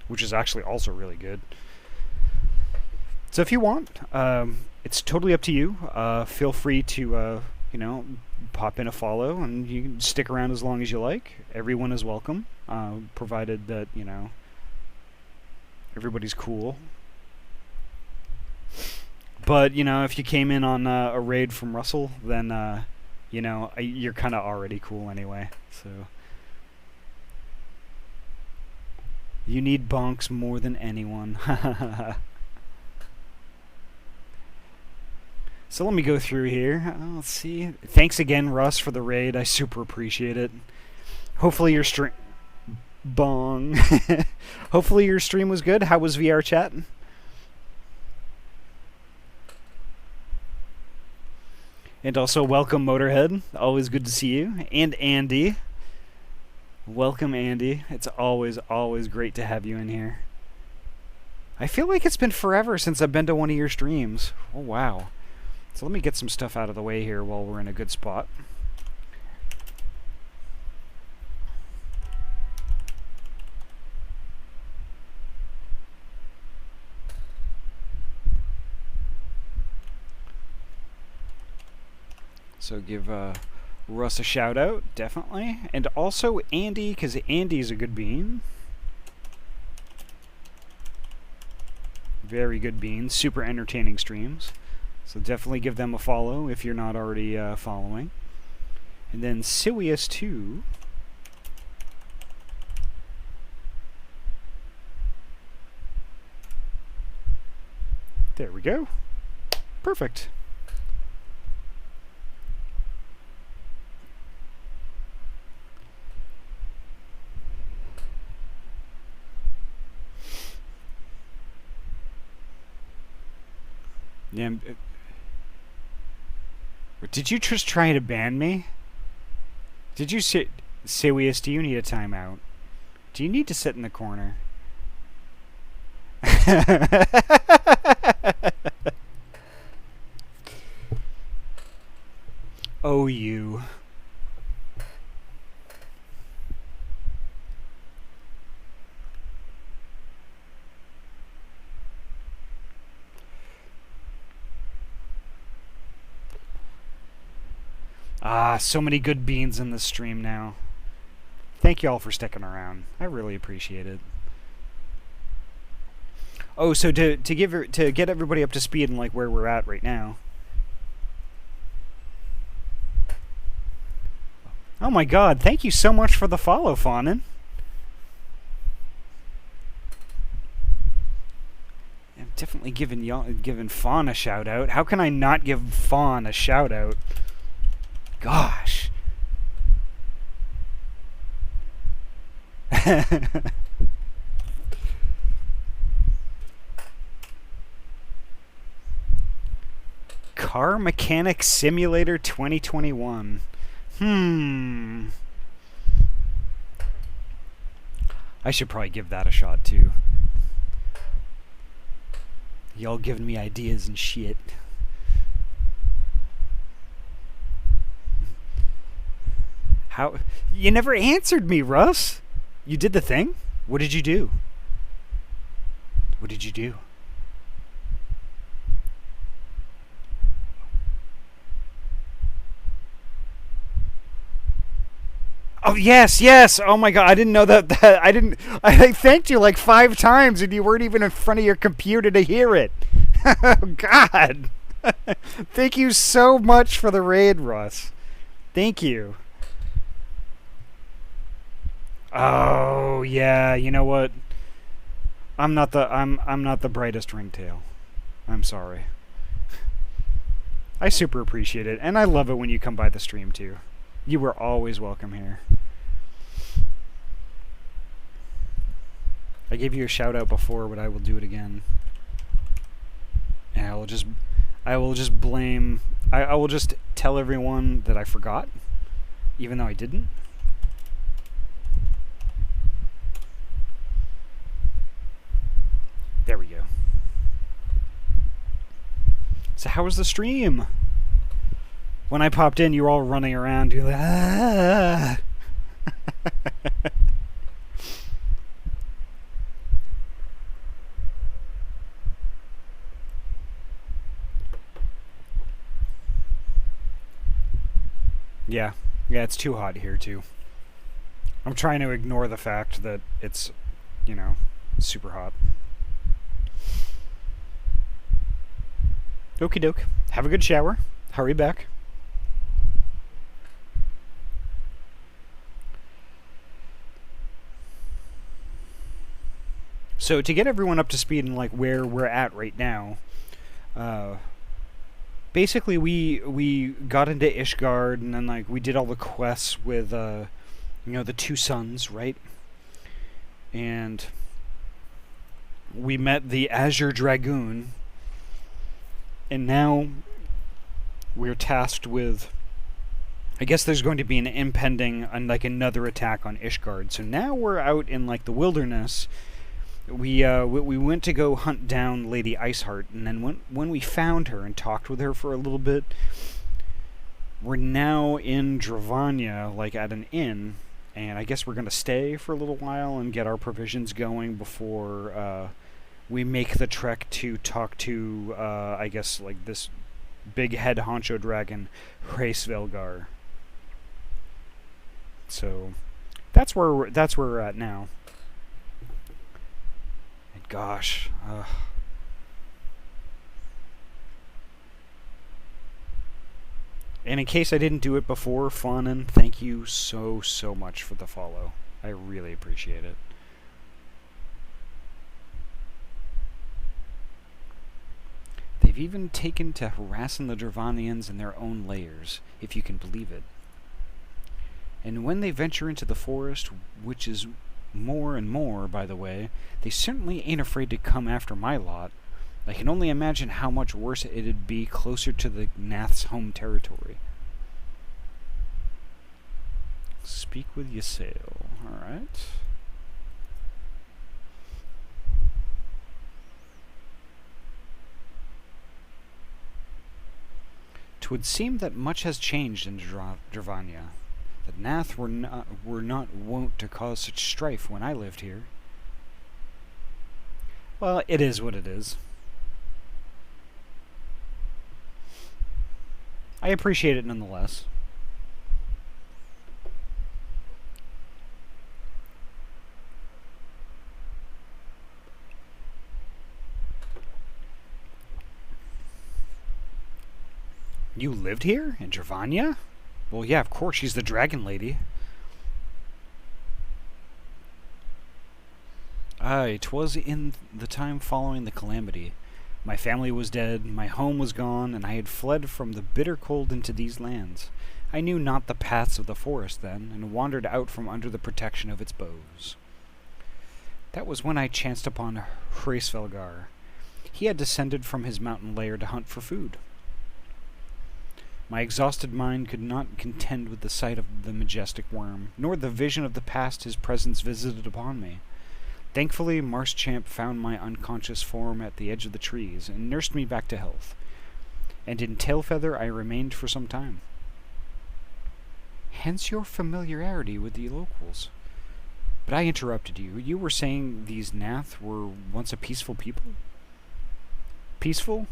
which is actually also really good. So if you want, it's totally up to you. Feel free to, pop in a follow, and you can stick around as long as you like. Everyone is welcome, provided that, everybody's cool. But, if you came in on a raid from Russell, then, you're kind of already cool anyway, so... You need bonks more than anyone. So let me go through here. Let's see. Thanks again, Russ, for the raid. I super appreciate it. Hopefully your stream... Bong. Hopefully your stream was good. How was VR chat? And also welcome Motorhead. Always good to see you. And Andy. Welcome Andy. It's always great to have you in here. I feel like it's been forever since I've been to one of your streams. Oh wow. So let me get some stuff out of the way here while we're in a good spot. So give Russ a shout out, definitely. And also Andy, because Andy's a good bean. Very good bean. Super entertaining streams. So definitely give them a follow if you're not already following. And then Sirius2. There we go. Perfect. Yeah. Did you just try to ban me? Did you say, Sirius, do you need a timeout? Do you need to sit in the corner? Oh, you. Ah, so many good beans in this stream now. Thank you all for sticking around. I really appreciate it. Oh, so to get everybody up to speed and like where we're at right now. Oh my God! Thank you so much for the follow, Fawnin. I'm definitely giving Fawn a shout out. How can I not give Fawn a shout out? Gosh. Car Mechanic Simulator 2021. I should probably give that a shot too. Y'all giving me ideas and shit. How? You never answered me, Russ. You did the thing? What did you do? What did you do? Oh, yes. Oh my God, I didn't know that. I thanked you like 5 times and you weren't even in front of your computer to hear it. Oh God. Thank you so much for the raid, Russ. Thank you. Oh yeah, you know what? I'm not the brightest ringtail. I'm sorry. I super appreciate it, and I love it when you come by the stream too. You were always welcome here. I gave you a shout out before, but I will do it again. And I will just tell everyone that I forgot, even though I didn't. There we go. So how was the stream? When I popped in, you were all running around. You're like, ah. Yeah, it's too hot here too. I'm trying to ignore the fact that it's, you know, super hot. Okie doke. Have a good shower. Hurry back. So to get everyone up to speed and like where we're at right now, basically we got into Ishgard and then like we did all the quests with you know, the 2 sons, right? and we met the Azure Dragoon, and now we're tasked with, I guess there's going to be an impending, like another attack on Ishgard. So now we're out in like the wilderness. We went to go hunt down Lady Iceheart, and then when we found her and talked with her for a little bit, we're now in Dravania, like at an inn, and I guess we're going to stay for a little while and get our provisions going before we make the trek to talk to, I guess, like this big head honcho dragon, Hraesvelgr. So that's where we're at now. And gosh, and in case I didn't do it before, Fawnin, thank you so much for the follow. I really appreciate it. They've even taken to harassing the Dravanians in their own lairs, if you can believe it. And when they venture into the forest, which is more and more, by the way, they certainly ain't afraid to come after my lot. I can only imagine how much worse it'd be closer to the Nath's home territory. Speak with Ysayle. Alright. 'Twould seem that much has changed in Dravania. The Nath were not wont to cause such strife when I lived here. Well, it is what it is. I appreciate it nonetheless. You lived here? In Dravania? Well, yeah, of course, she's the dragon lady. Aye, 'twas in the time following the calamity. My family was dead, my home was gone, and I had fled from the bitter cold into these lands. I knew not the paths of the forest then, and wandered out from under the protection of its boughs. That was when I chanced upon Hraesvelgr. He had descended from his mountain lair to hunt for food. My exhausted mind could not contend with the sight of the majestic worm, nor the vision of the past his presence visited upon me. Thankfully, Marschamp found my unconscious form at the edge of the trees, and nursed me back to health. And in Tailfeather I remained for some time. Hence your familiarity with the locals. But I interrupted you. You were saying these Nath were once a peaceful people? Peaceful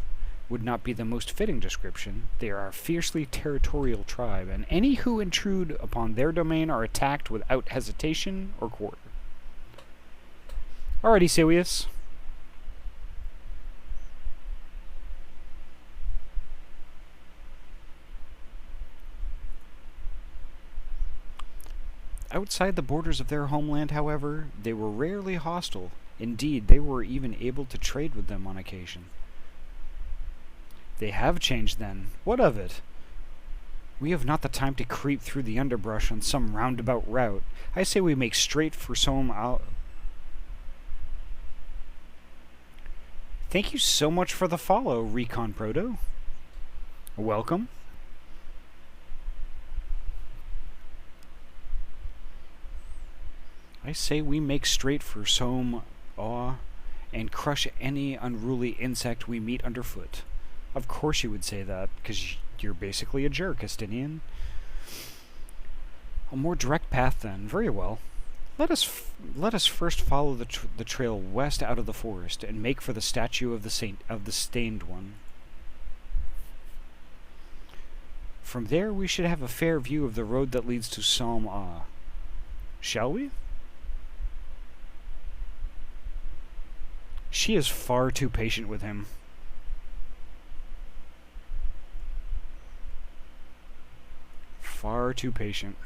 would not be the most fitting description. They are a fiercely territorial tribe, and any who intrude upon their domain are attacked without hesitation or quarter. Alrighty, Sirius. Outside the borders of their homeland, however, they were rarely hostile. Indeed, they were even able to trade with them on occasion. They have changed, then. What of it? We have not the time to creep through the underbrush on some roundabout route. I say we make straight for some Thank you so much for the follow, Recon Proto. Welcome. I say we make straight for some and crush any unruly insect we meet underfoot. Of course you would say that, because you're basically a jerk, Estinian. A more direct path, then. Very well. Let us first follow the trail west out of the forest, and make for the statue of the Stained One. From there we should have a fair view of the road that leads to Salm Ah. Shall we? She is far too patient with him. Far too patient.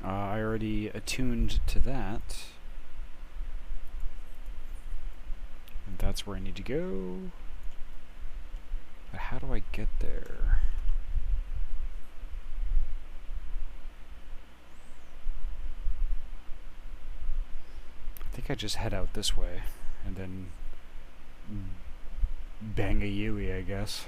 I already attuned to that. That's where I need to go. But how do I get there? I think I just head out this way and then bang a Yui, I guess.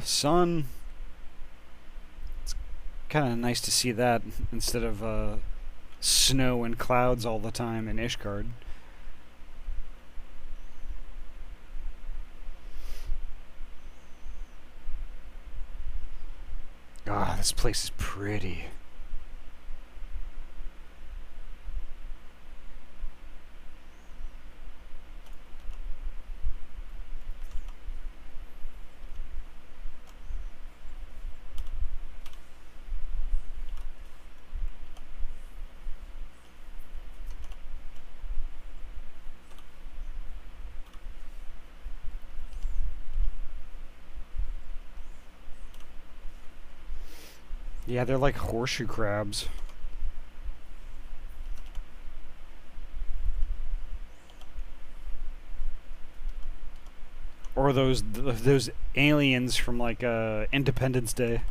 Sun. It's kind of nice to see that instead of snow and clouds all the time in Ishgard. Ah, this place is pretty. Yeah, they're like horseshoe crabs. Or those aliens from like Independence Day.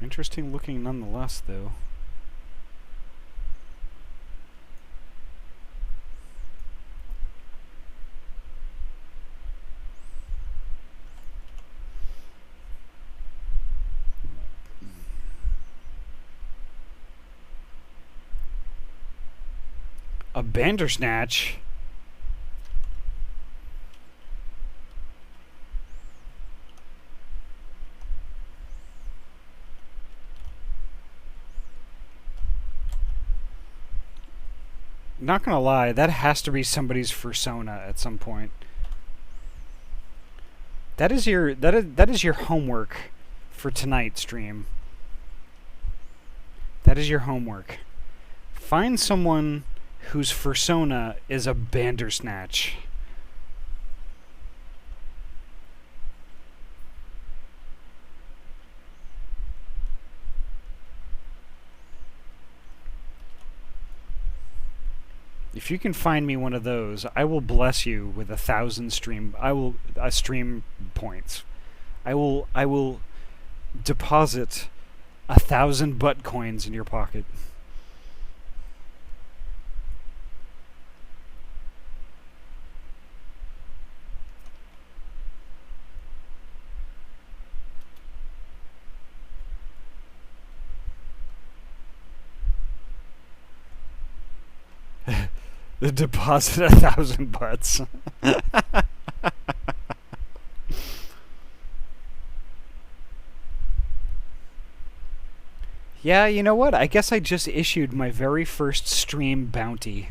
Interesting looking nonetheless, though. A Bandersnatch? Not gonna lie, that has to be somebody's fursona at some point. That is your homework for tonight's stream. That is your homework. Find someone whose fursona is a Bandersnatch. If you can find me one of those, I will bless you with 1,000 stream points. I will deposit 1,000 buttcoins in your pocket. The deposit 1,000 butts. Yeah, you know what? I guess I just issued my very first stream bounty.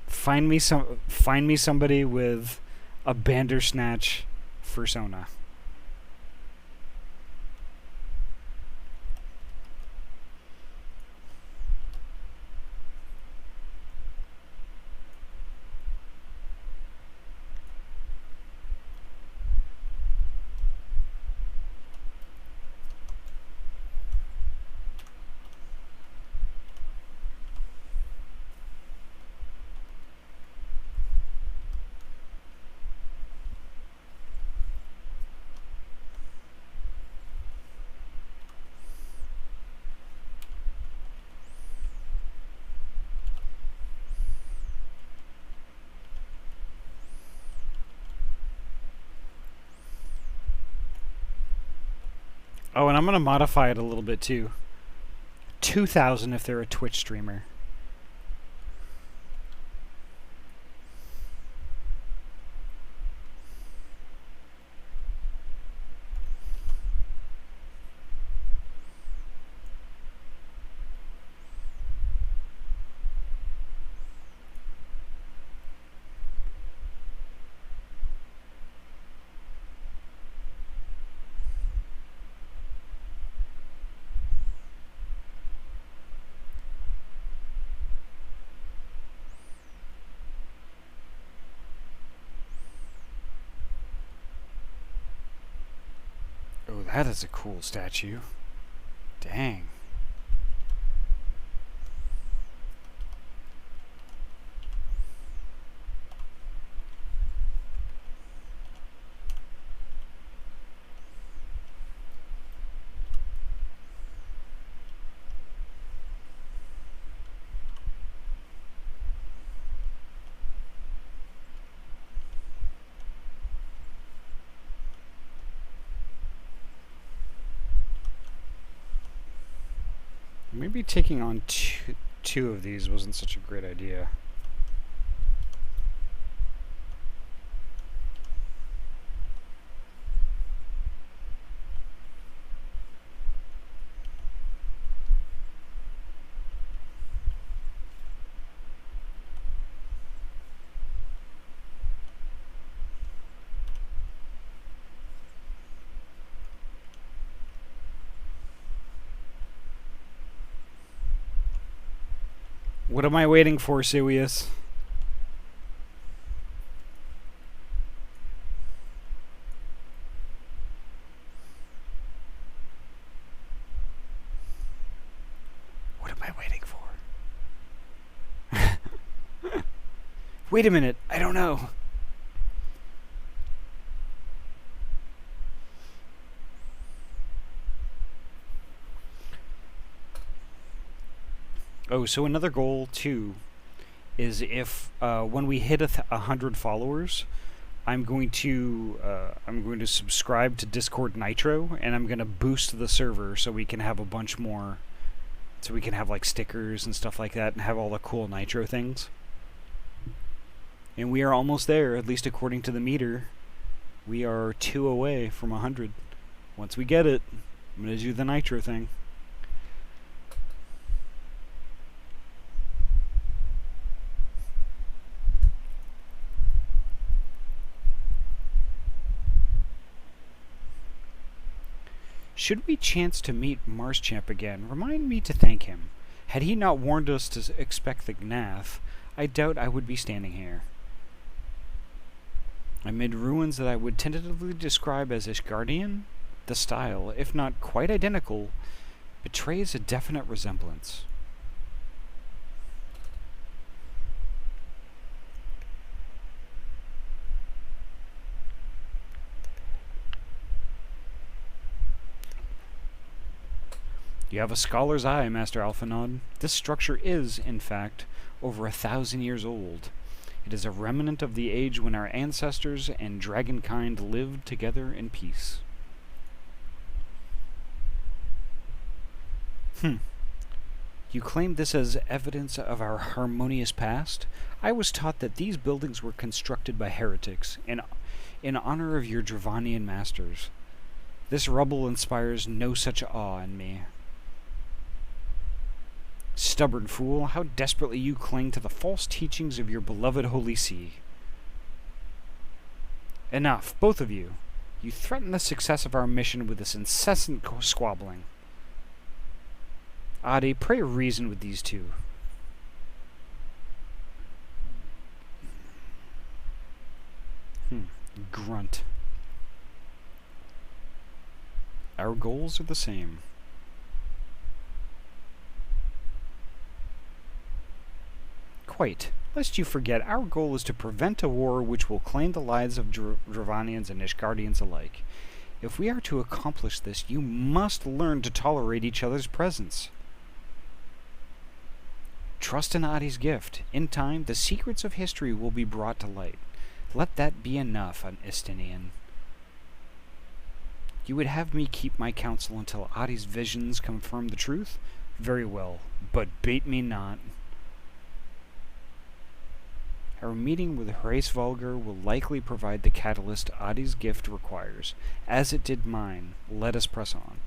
Find me somebody with a Bandersnatch fursona. Oh, and I'm going to modify it a little bit too. 2,000 if they're a Twitch streamer. that is a cool statue. Dang. Maybe taking on two of these wasn't such a great idea. What am I waiting for, Sirius? What am I waiting for? Wait a minute, I don't know. Oh, so another goal too is if when we hit 100 followers, I'm going to subscribe to Discord Nitro, and I'm going to boost the server so we can have a bunch more, so we can have like stickers and stuff like that, and have all the cool Nitro things. And we are almost there, at least according to the meter. We are 2 away from 100. Once we get it, I'm going to do the Nitro thing. Should we chance to meet Marschamp again, remind me to thank him. Had he not warned us to expect the Gnath, I doubt I would be standing here. Amid ruins that I would tentatively describe as Ishgardian, the style, if not quite identical, betrays a definite resemblance. You have a scholar's eye, Master Alphanod. This structure is, in fact, over 1,000 years old. It is a remnant of the age when our ancestors and dragonkind lived together in peace. You claim this as evidence of our harmonious past? I was taught that these buildings were constructed by heretics in honor of your Dravanian masters. This rubble inspires no such awe in me. Stubborn fool, how desperately you cling to the false teachings of your beloved Holy See. Enough, both of you. You threaten the success of our mission with this incessant squabbling. Adi, pray reason with these two. Grunt. Our goals are the same. Quite. Lest you forget, our goal is to prevent a war which will claim the lives of Dravanians and Ishgardians alike. If we are to accomplish this, you must learn to tolerate each other's presence. Trust in Adi's gift. In time, the secrets of history will be brought to light. Let that be enough, an Istinian. You would have me keep my counsel until Adi's visions confirm the truth? Very well, but bait me not. Our meeting with Hraesvelgr will likely provide the catalyst Adi's gift requires. As it did mine, let us press on.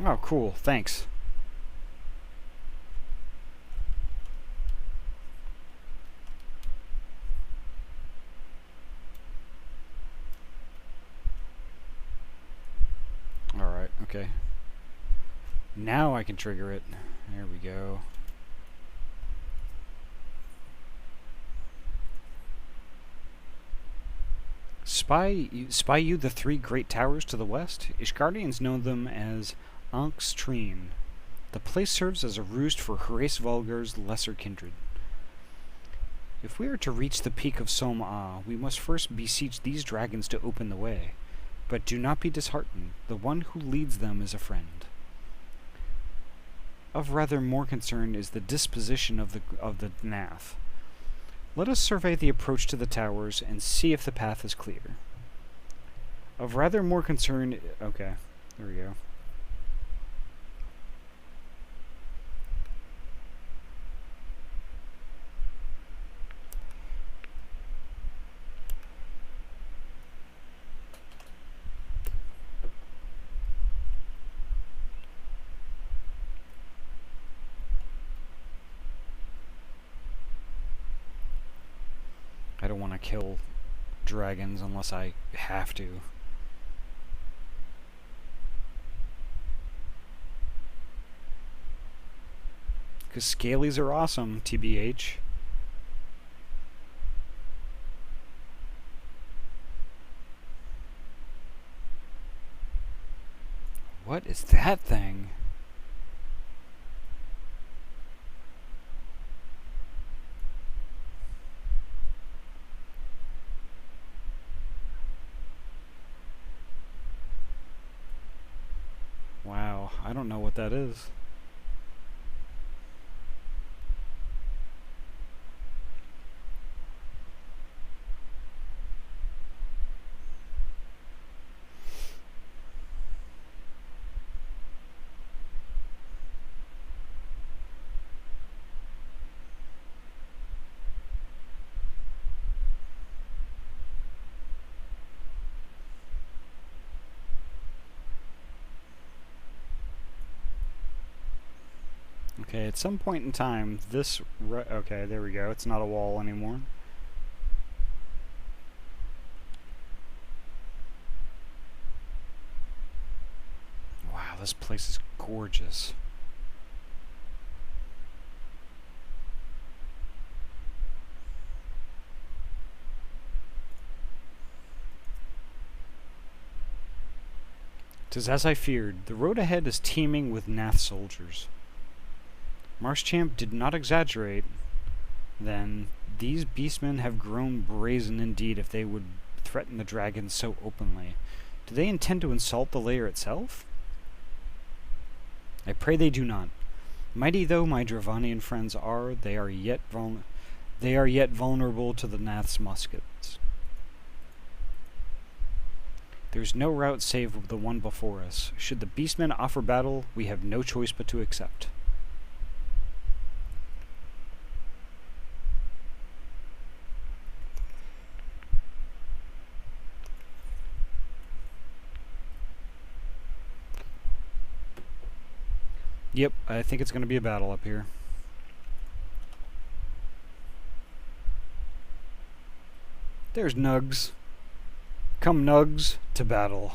Oh, cool. Thanks. Alright, okay. Now I can trigger it. There we go. Spy you the three great towers to the west? Ishgardians know them as Ankh-Stream. The place serves as a roost for Hraesvelgr's lesser kindred. If we are to reach the peak of Som-Ah, we must first beseech these dragons to open the way. But do not be disheartened. The one who leads them is a friend. Of rather more concern is the disposition of the Nath. Let us survey the approach to the towers and see if the path is clear. Of rather more concern... Okay, there we go. I don't want to kill dragons unless I have to. Because scalies are awesome, TBH. What is that thing? Wow, I don't know what that is. Okay, at some point in time, this... okay, there we go. It's not a wall anymore. Wow, this place is gorgeous. "'Tis as I feared. The road ahead is teeming with Nath soldiers." Marschamp did not exaggerate. Then, these beastmen have grown brazen indeed if they would threaten the dragons so openly. Do they intend to insult the lair itself? I pray they do not. Mighty though my Dravanian friends are, they are yet vulnerable to the Nath's muskets. There's no route save the one before us. Should the beastmen offer battle, we have no choice but to accept. Yep, I think it's going to be a battle up here. There's Nugs. Come, Nugs, to battle.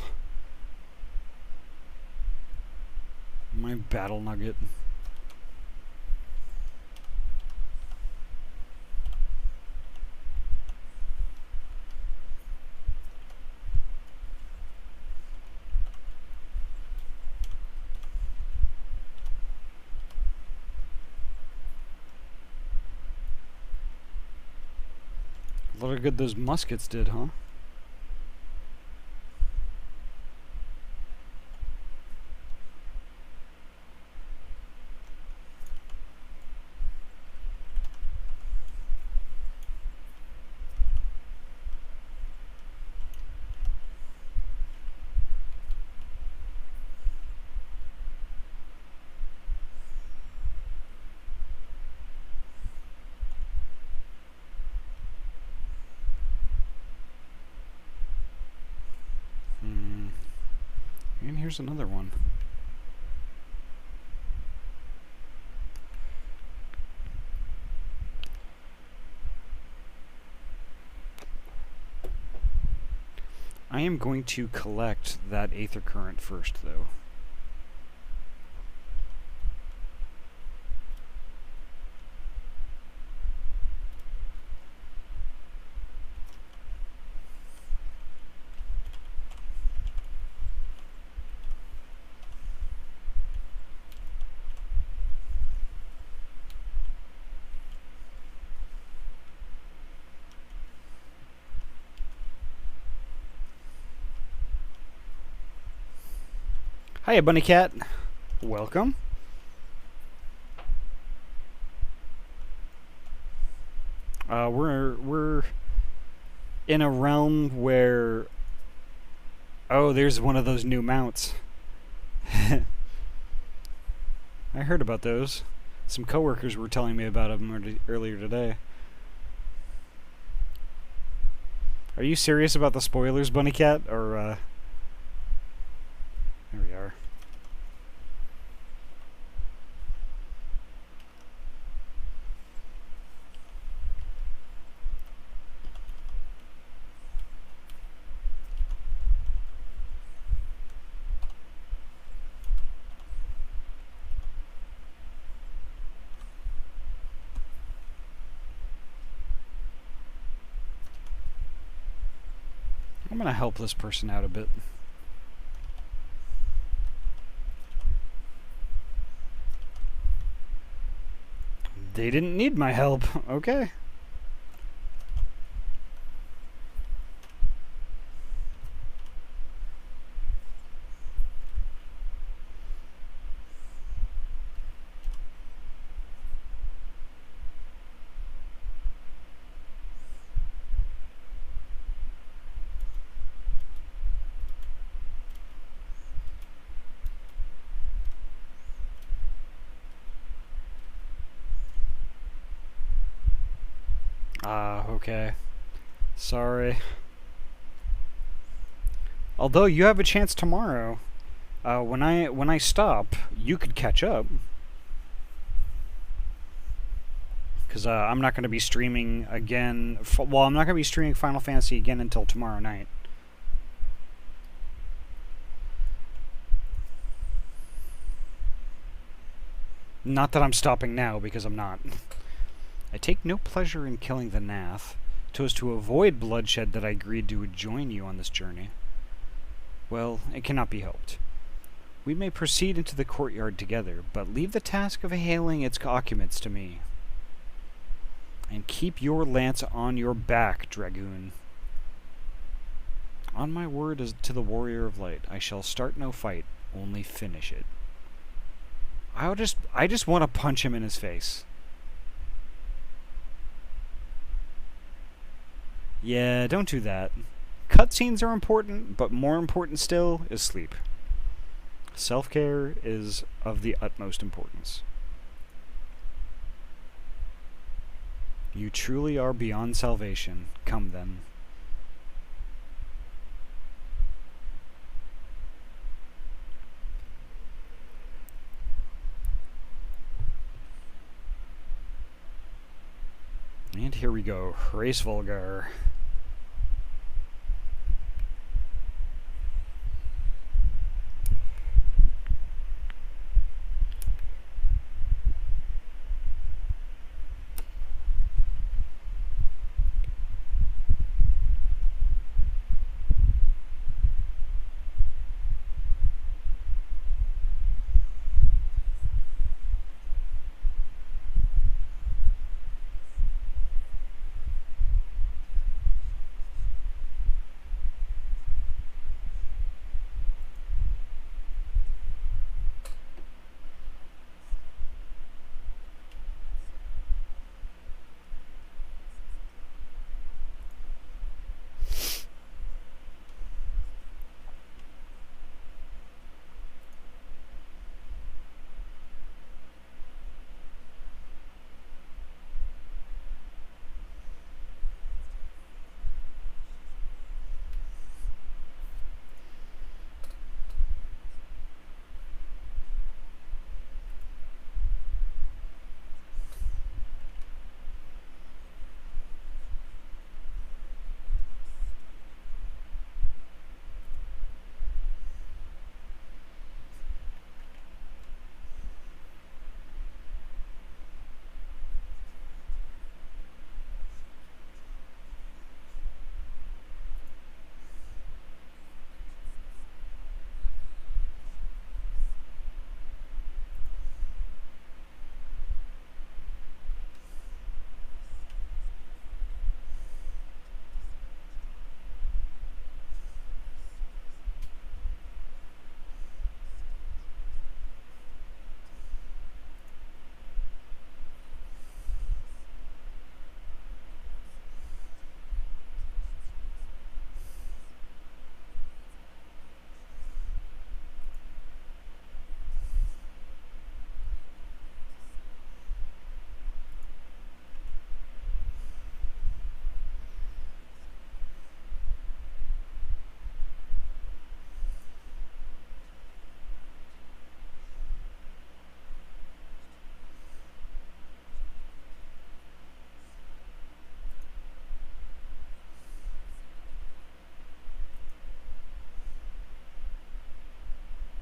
My battle nugget. A lot of good those muskets did, huh? And here's another one. am going to collect that Aether Current first, though. Hiya, Bunny Cat. Welcome. We're in a realm where... Oh, there's one of those new mounts. I heard about those. Some coworkers were telling me about them earlier today. Are you serious about the spoilers, Bunny Cat? Or, there we are. I'm gonna help this person out a bit. They didn't need my help. Okay. Okay. Sorry. Although you have a chance tomorrow. When I stop, you could catch up. Because I'm not going to be streaming again. Well, I'm not going to be streaming Final Fantasy again until tomorrow night. Not that I'm stopping now, because I'm not. I take no pleasure in killing the Nath. 'Twas to avoid bloodshed that I agreed to join you on this journey. Well, it cannot be helped. We may proceed into the courtyard together, but leave the task of hailing its occupants to me. And keep your lance on your back, Dragoon. On my word as to the Warrior of Light, I shall start no fight, only finish it. I just want to punch him in his face. Yeah, don't do that. Cutscenes are important, but more important still is sleep. Self-care is of the utmost importance. You truly are beyond salvation. Come then. And here we go, Hraesvelgr.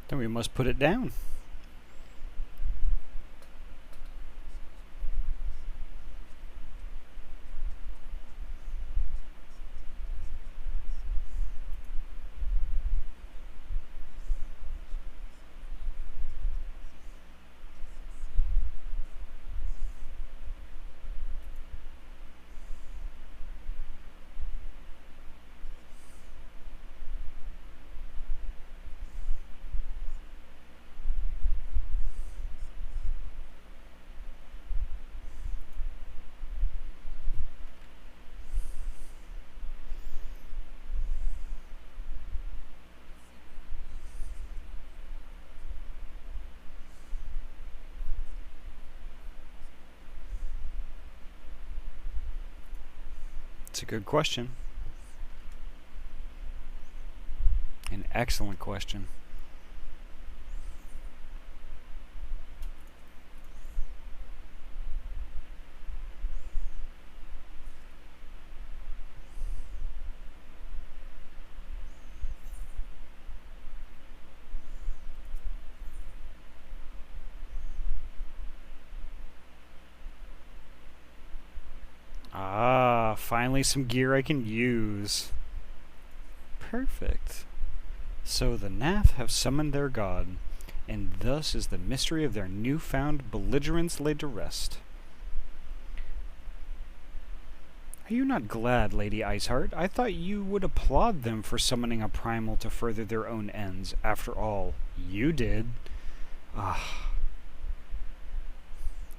Then we must put it down. It's a good question. An excellent question. Ah, finally some gear I can use. Perfect. So the Nath have summoned their god, and thus is the mystery of their newfound belligerence laid to rest. Are you not glad, Lady Iceheart? I thought you would applaud them for summoning a primal to further their own ends. After all, you did. Ah.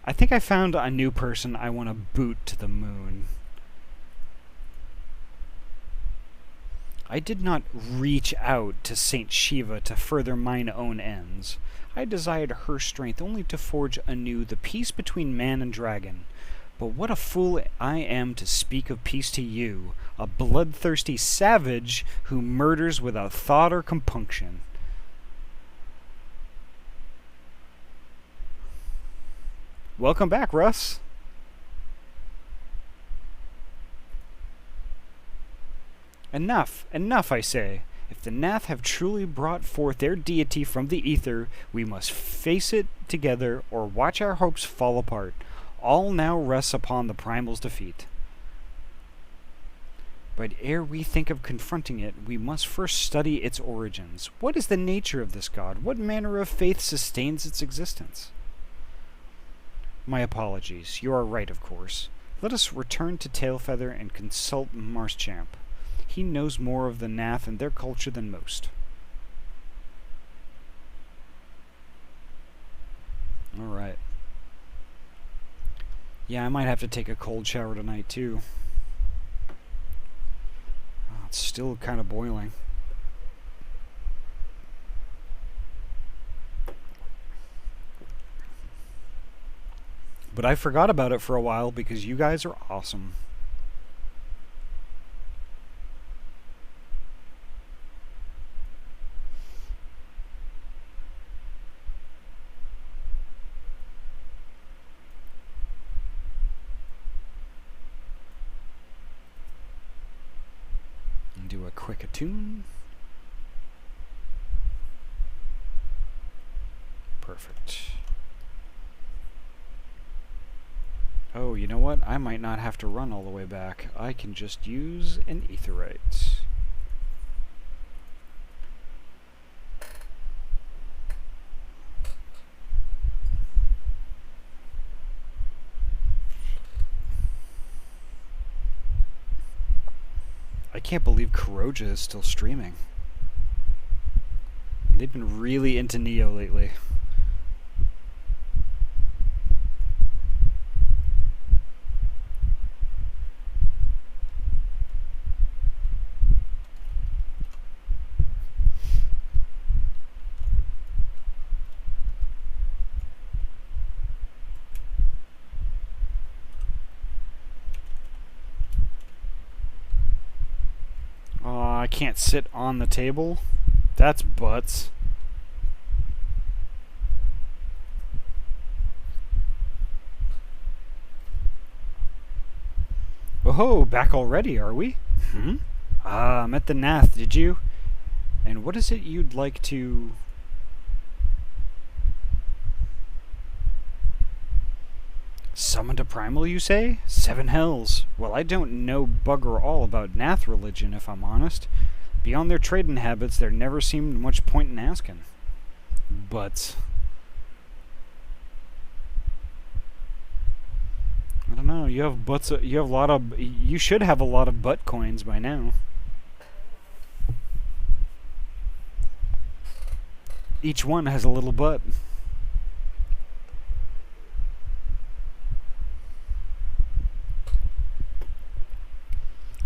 I think I found a new person I want to boot to the moon. I did not reach out to Saint Shiva to further mine own ends. I desired her strength only to forge anew the peace between man and dragon. But what a fool I am to speak of peace to you, a bloodthirsty savage who murders without thought or compunction. Welcome back, Russ. Enough, I say. If the Nath have truly brought forth their deity from the ether, we must face it together or watch our hopes fall apart. All now rests upon the primal's defeat. But ere we think of confronting it, we must first study its origins. What is the nature of this god? What manner of faith sustains its existence? My apologies. You are right, of course. Let us return to Tailfeather and consult Marschamp. He knows more of the Nath and their culture than most. Alright. Yeah, I might have to take a cold shower tonight, too. Oh, it's still kind of boiling. But I forgot about it for a while because you guys are awesome. And do a quick attune. Perfect. Oh, you know what? I might not have to run all the way back. I can just use an aetherite. I can't believe Kuroja is still streaming. They've been really into Neo lately. I can't sit on the table. That's butts. Oh, back already, are we? Met the Nath, did you? And what is it you'd like to... Summoned a primal, you say? 7 hells. Well, I don't know bugger all about Nath religion, if I'm honest. Beyond their trading habits, there never seemed much point in asking. But I don't know. You have butts. You have a lot of. You should have a lot of butt coins by now. Each one has a little butt.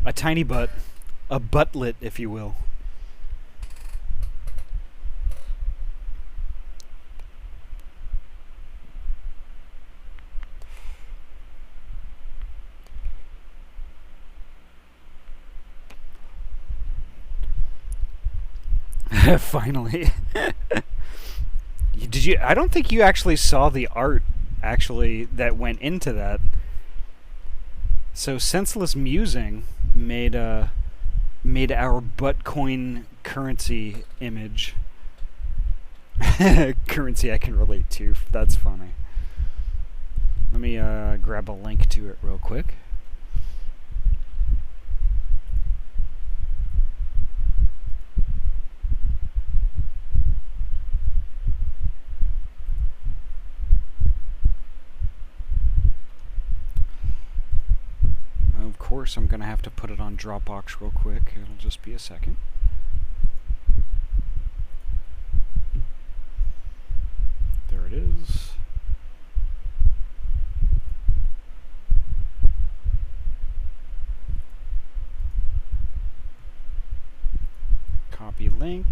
A tiny butt. A buttlet, if you will. Finally. Did you? I don't think you actually saw the art, actually, that went into that. So, Senseless Musing made our buttcoin currency image. Currency I can relate to. That's funny. Let me grab a link to it real quick. Of course, I'm gonna have to put it on Dropbox real quick. It'll just be a second. There it is. Copy link.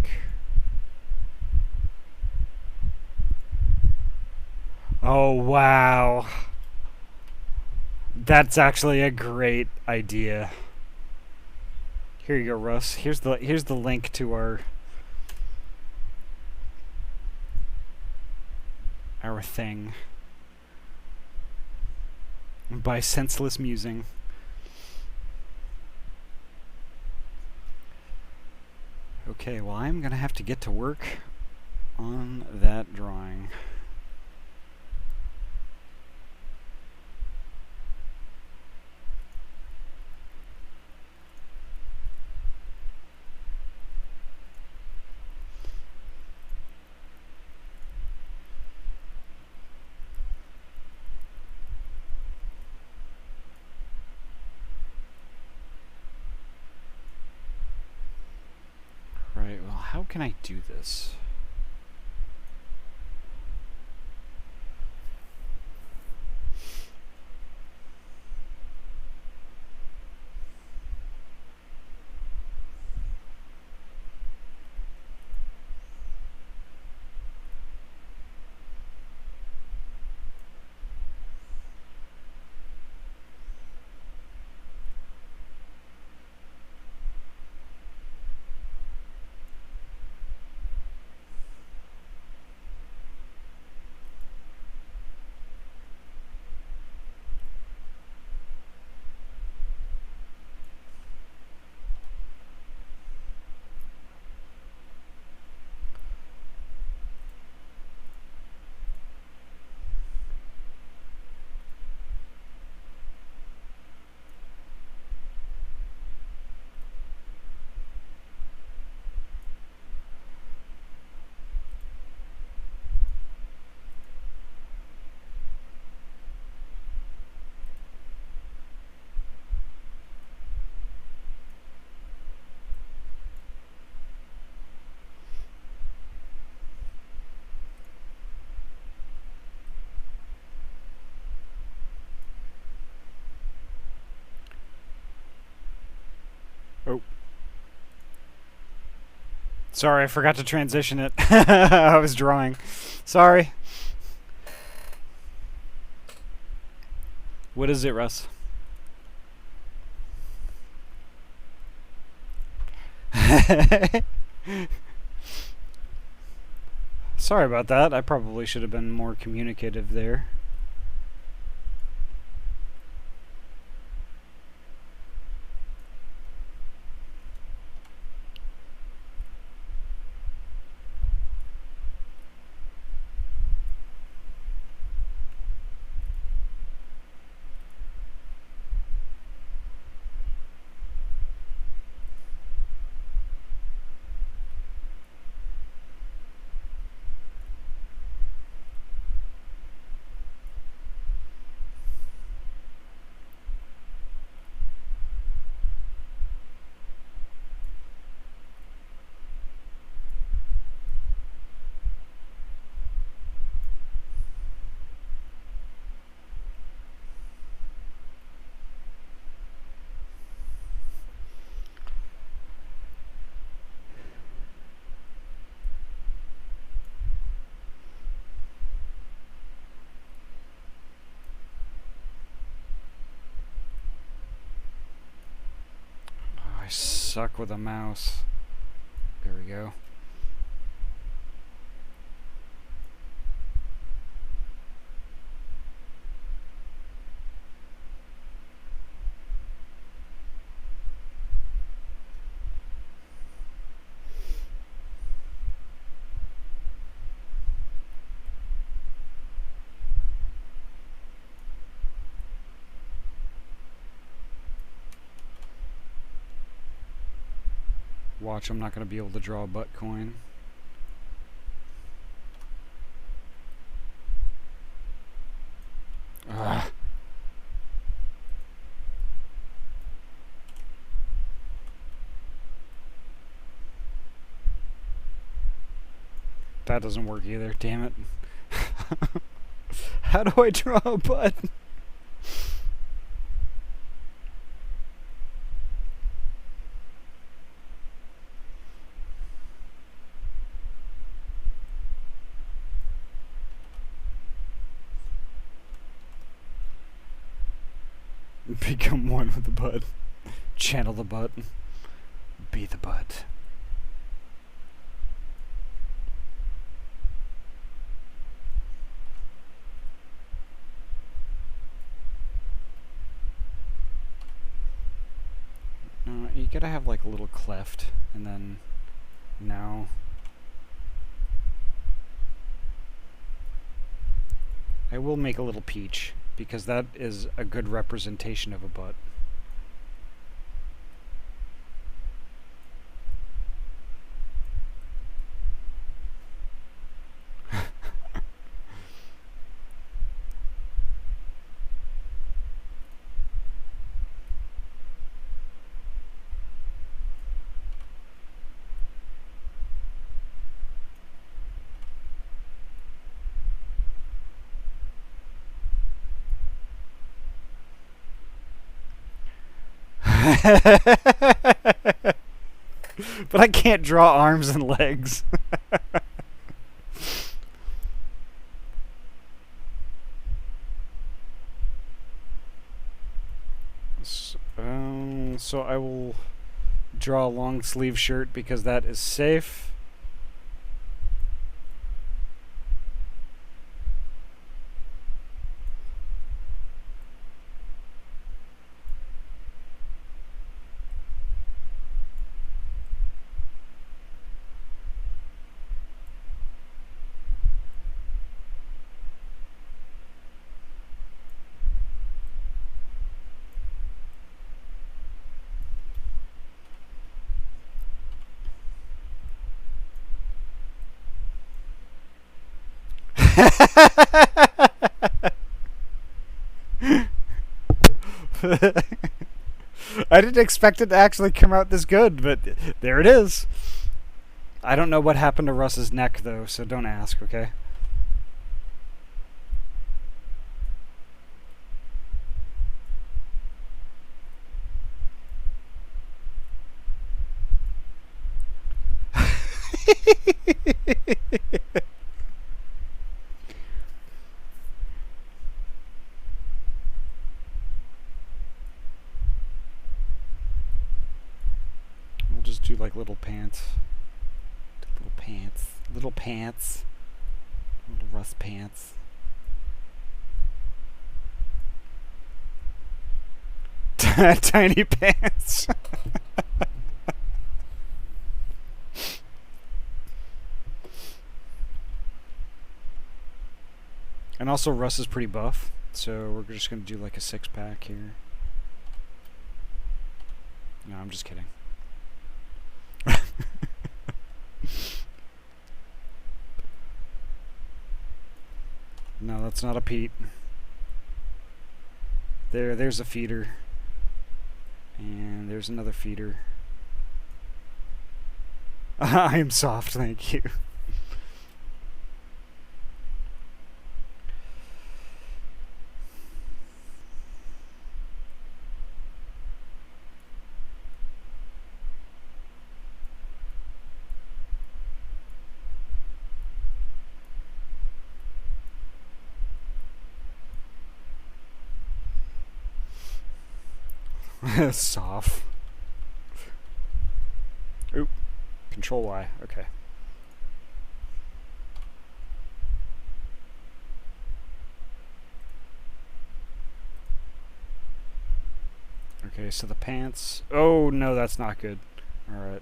Oh, wow. That's actually a great idea. Here you go, Russ. Here's the link to our thing by Senseless Musing. Okay, well, I'm gonna have to get to work on that drawing. Right, well, how can I do this? Oh. Sorry, I forgot to transition it. I was drawing. Sorry. What is it, Russ? Sorry about that. I probably should have been more communicative there. suck with a mouse. There we go. Watch, I'm not going to be able to draw a butt coin. Ugh. That doesn't work either, damn it. How do I draw a butt? Become one with the butt. Channel the butt. Be the butt. You gotta have like a little cleft, and then now. I will make a little peach, because that is a good representation of a butt. But I can't draw arms and legs. So I will draw a long sleeve shirt because that is safe. I didn't expect it to actually come out this good, but there it is. I don't know what happened to Russ's neck, though, so don't ask, okay? We'll just do like little pants. Little pants. Little pants. Little Russ pants. Tiny pants. And also Russ is pretty buff, so we're just going to do like a 6-pack here. No, I'm just kidding. No, that's not a Pete. There's a feeder. And there's another feeder. I am soft, thank you. Soft. Control Y. Okay. Okay, so the pants... Oh, no, that's not good. Alright.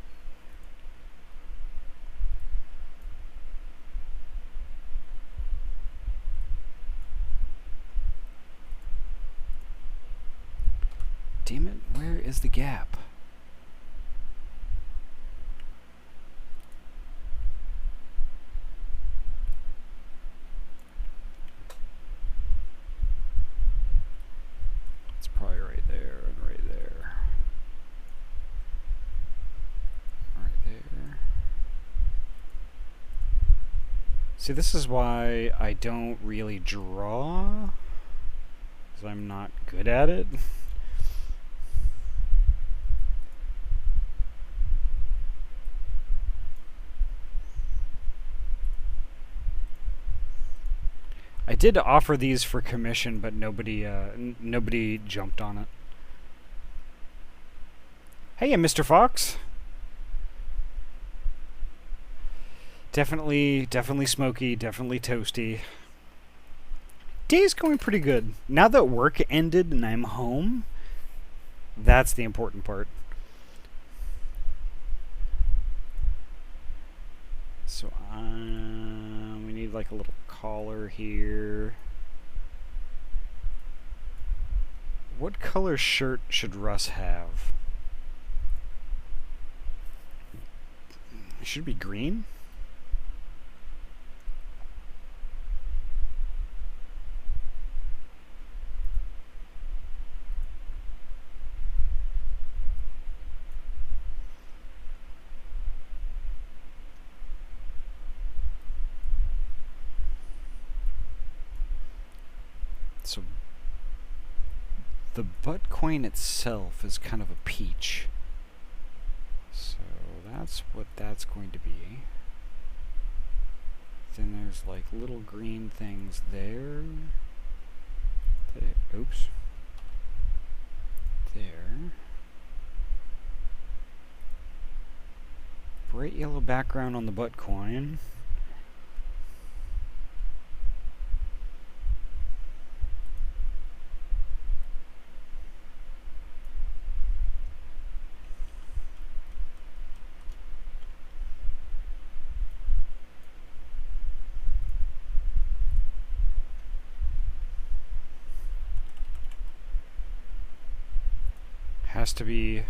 Damn it, where is the gap? It's probably right there and right there. Right there. See, this is why I don't really draw, because I'm not good at it. I did offer these for commission, but nobody jumped on it. Hey, Mr. Fox. Definitely smoky, definitely toasty. Day's going pretty good. Now that work ended and I'm home, that's the important part. So we need like a little collar here. What color shirt should Russ have? It should be green. So the butt coin itself is kind of a peach. So that's what that's going to be. Then there's like little green things there. Oops. There. Bright yellow background on the butt coin. Has to be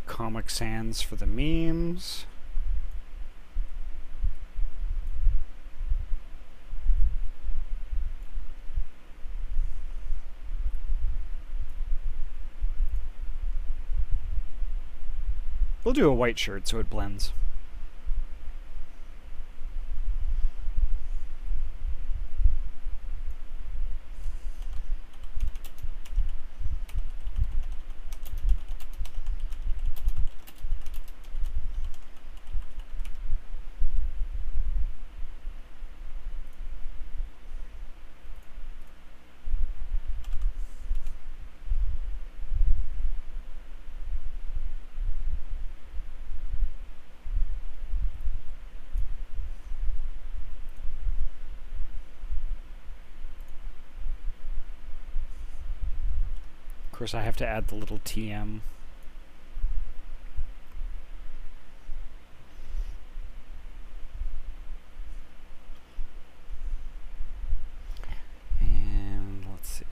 Comic Sans for the memes. We'll do a white shirt so it blends. Of course, I have to add the little TM. And let's see.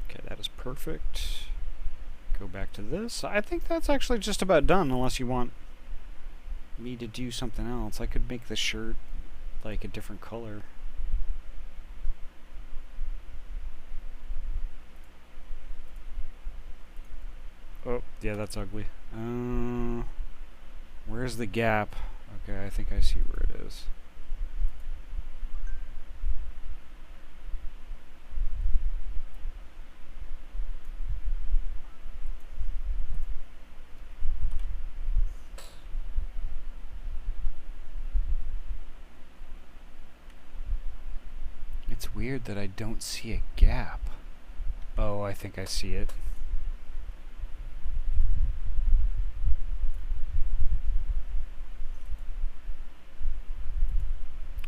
Okay, that is perfect. Go back to this. I think that's actually just about done, unless you want me to do something else. I could make the shirt like a different color. Oh, yeah, that's ugly. Where's the gap? Okay, I think I see where it is. weird that I don't see a gap. Oh, I think I see it.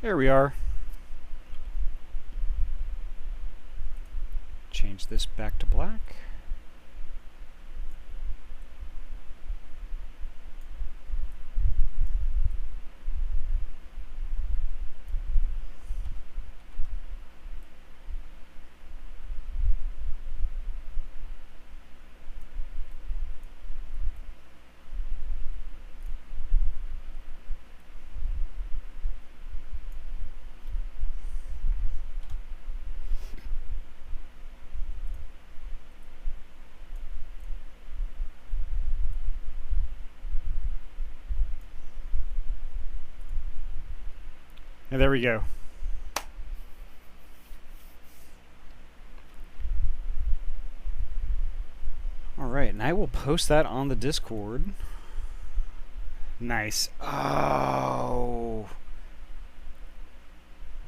There we are. Change this back to black. And there we go. Alright, and I will post that on the Discord. Nice. Oh.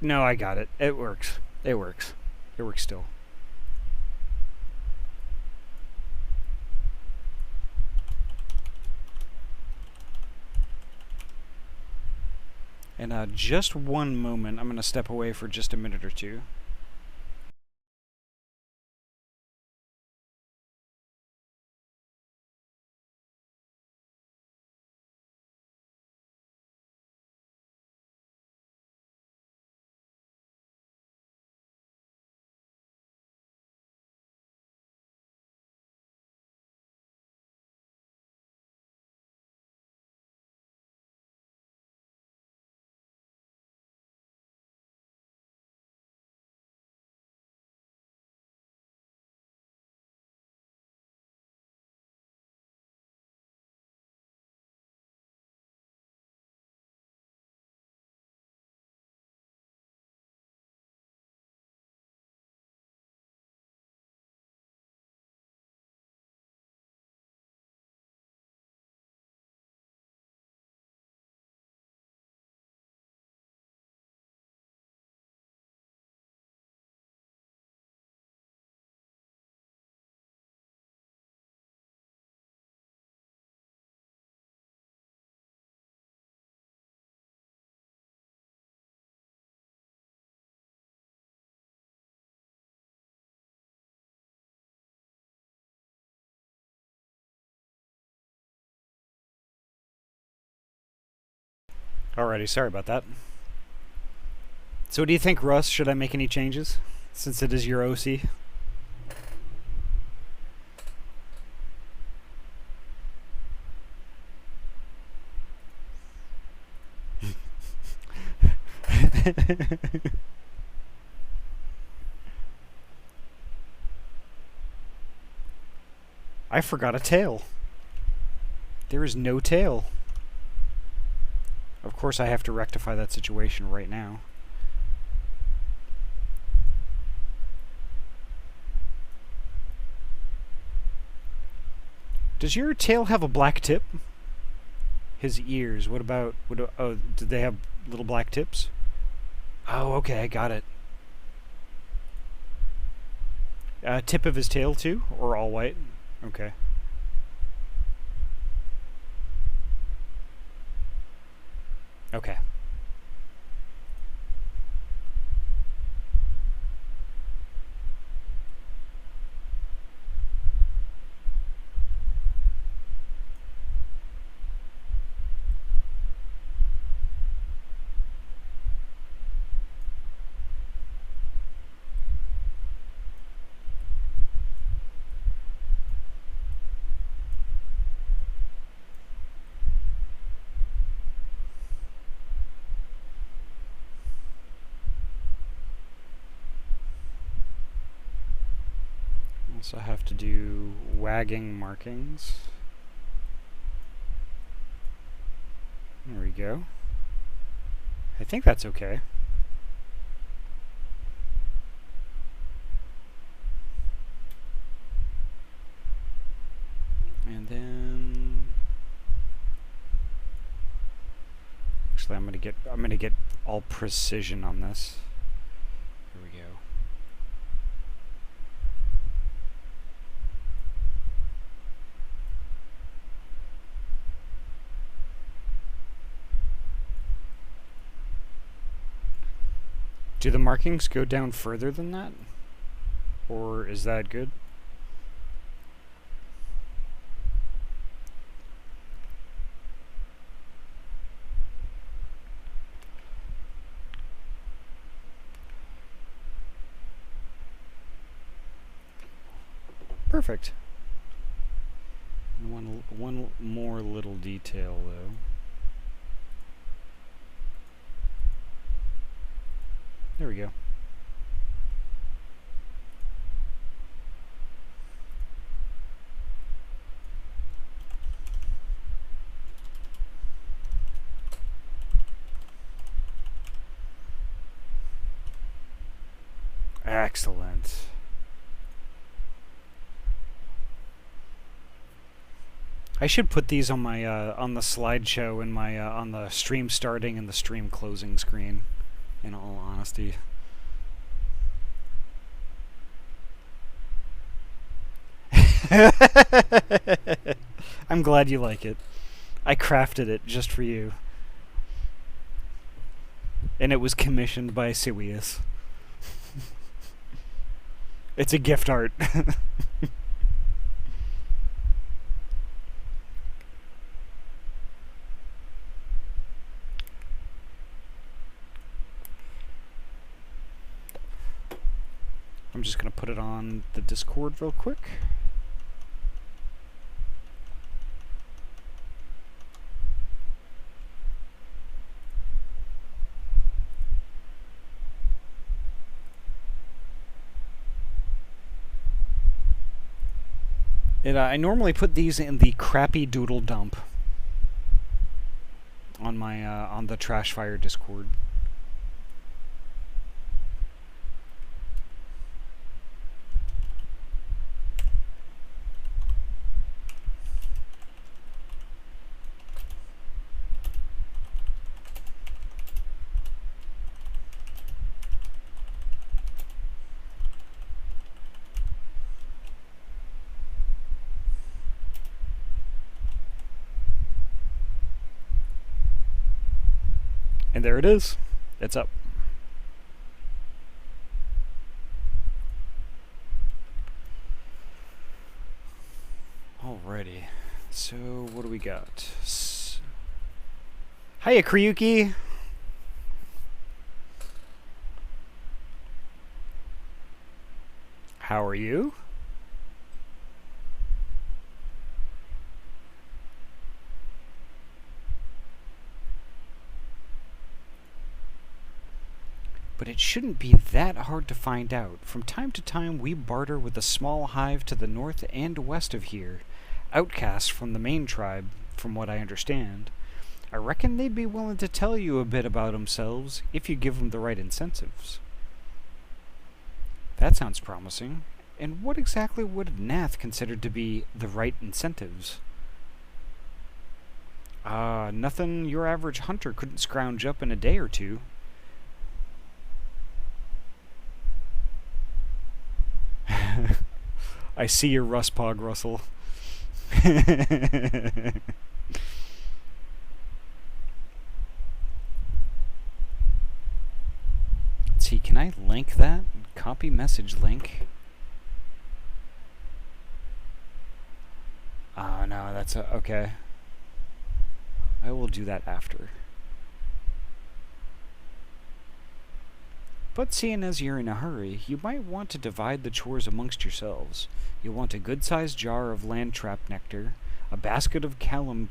No, I got it. It works. It works. It works still. And just one moment, I'm going to step away for just a minute or two. Alrighty, sorry about that. So what do you think, Russ? Should I make any changes? Since it is your OC? I forgot a tail. There is no tail. Of course I have to rectify that situation right now. Does your tail have a black tip? His ears, what about... oh, did they have little black tips? Oh, okay, I got it. Tip of his tail too? Or all white? Okay. Okay. Also have to do wagging markings. There we go. I think that's okay. And then actually I'm gonna get all precision on this. Here we go. Do the markings go down further than that? Or is that good? Perfect. One more little detail, though. There we go. Excellent. I should put these on my on the slideshow in my on the stream starting and the stream closing screen. In all honesty. I'm glad you like it. I crafted it just for you. And it was commissioned by Siwius. It's a gift art. I'm just going to put it on the Discord real quick. I normally put these in the crappy doodle dump on my on the Trashfire Discord. And there it is. It's up. Alrighty. So, what do we got? Hiya, Kryuki! How are you? But it shouldn't be that hard to find out. From time to time we barter with a small hive to the north and west of here, outcasts from the main tribe, from what I understand. I reckon they'd be willing to tell you a bit about themselves if you give them the right incentives. That sounds promising. And what exactly would Nath consider to be the right incentives? Nothing your average hunter couldn't scrounge up in a day or two. I see your Rustpog, Russell. Let's see, can I link that? Copy message link. Oh, no, that's okay. I will do that after. But seeing as you're in a hurry, you might want to divide the chores amongst yourselves. You'll want a good-sized jar of land trap nectar, a basket of calum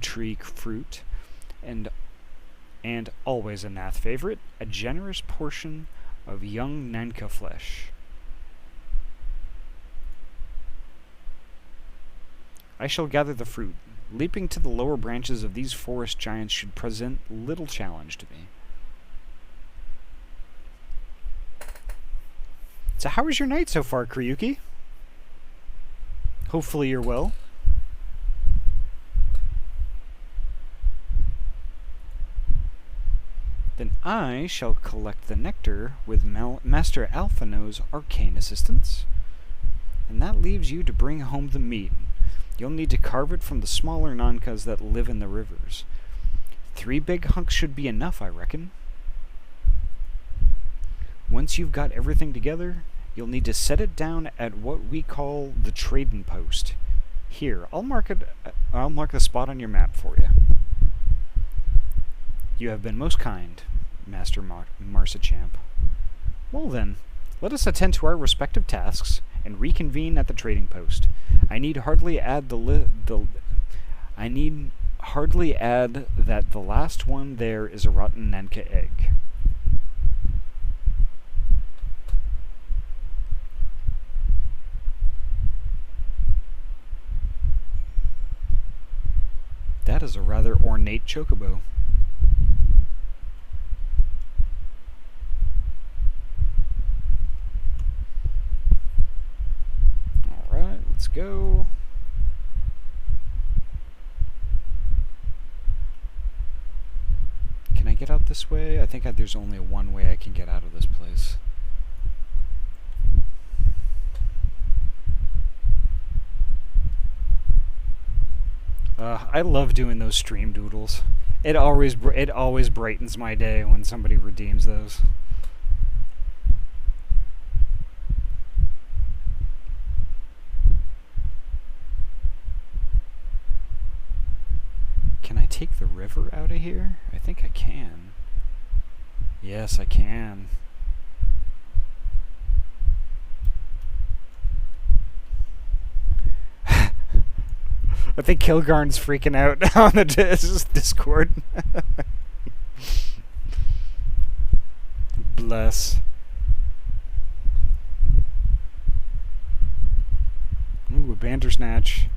tree fruit, and always a Nath favorite, a generous portion of young Nanka flesh. I shall gather the fruit. Leaping to the lower branches of these forest giants should present little challenge to me. So how was your night so far, Kryuki? Hopefully you're well. Then I shall collect the nectar with Master Alphino's arcane assistance. And that leaves you to bring home the meat. You'll need to carve it from the smaller Nankas that live in the rivers. 3 big hunks should be enough, I reckon. Once you've got everything together, you'll need to set it down at what we call the trading post. Here, I'll mark the spot on your map for you. You have been most kind, Master Marsachamp. Well then, let us attend to our respective tasks and reconvene at the trading post. I need hardly add that the last one there is a rotten Nanka egg. That is a rather ornate chocobo. Alright, let's go. Can I get out this way? I think there's only one way I can get out of this place. I love doing those stream doodles. It always brightens my day when somebody redeems those. Can I take the river out of here? I think I can. Yes, I can. I think Kilgarn's freaking out on the Discord. Bless. Ooh, a Bandersnatch.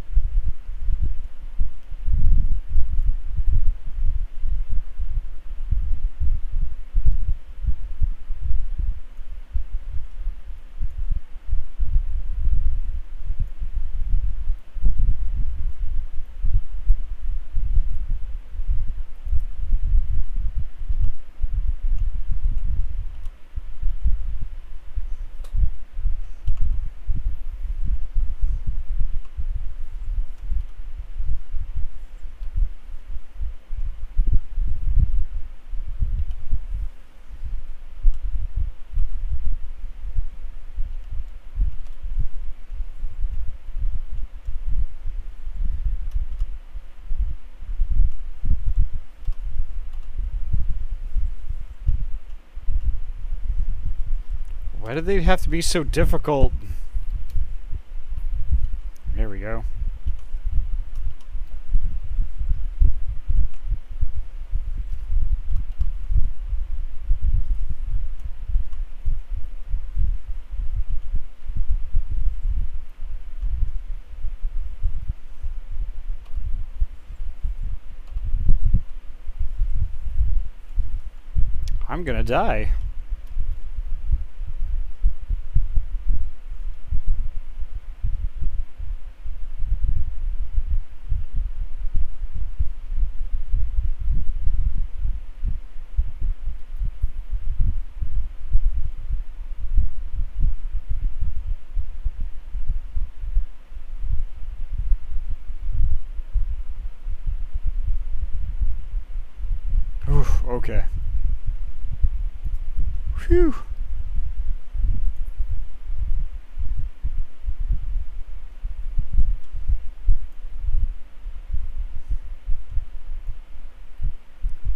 Why do they have to be so difficult? There we go. I'm gonna die. Oof, okay. Phew.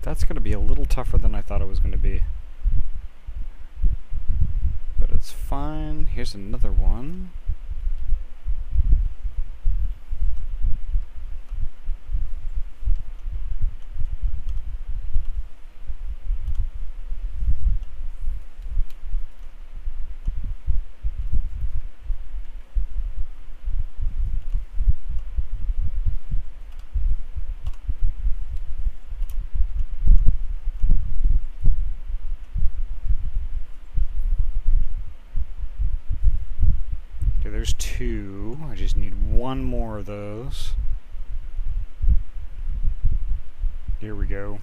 That's going to be a little tougher than I thought it was going to be. But it's fine. Here's another one. There's two. I just need one more of those. Here we go.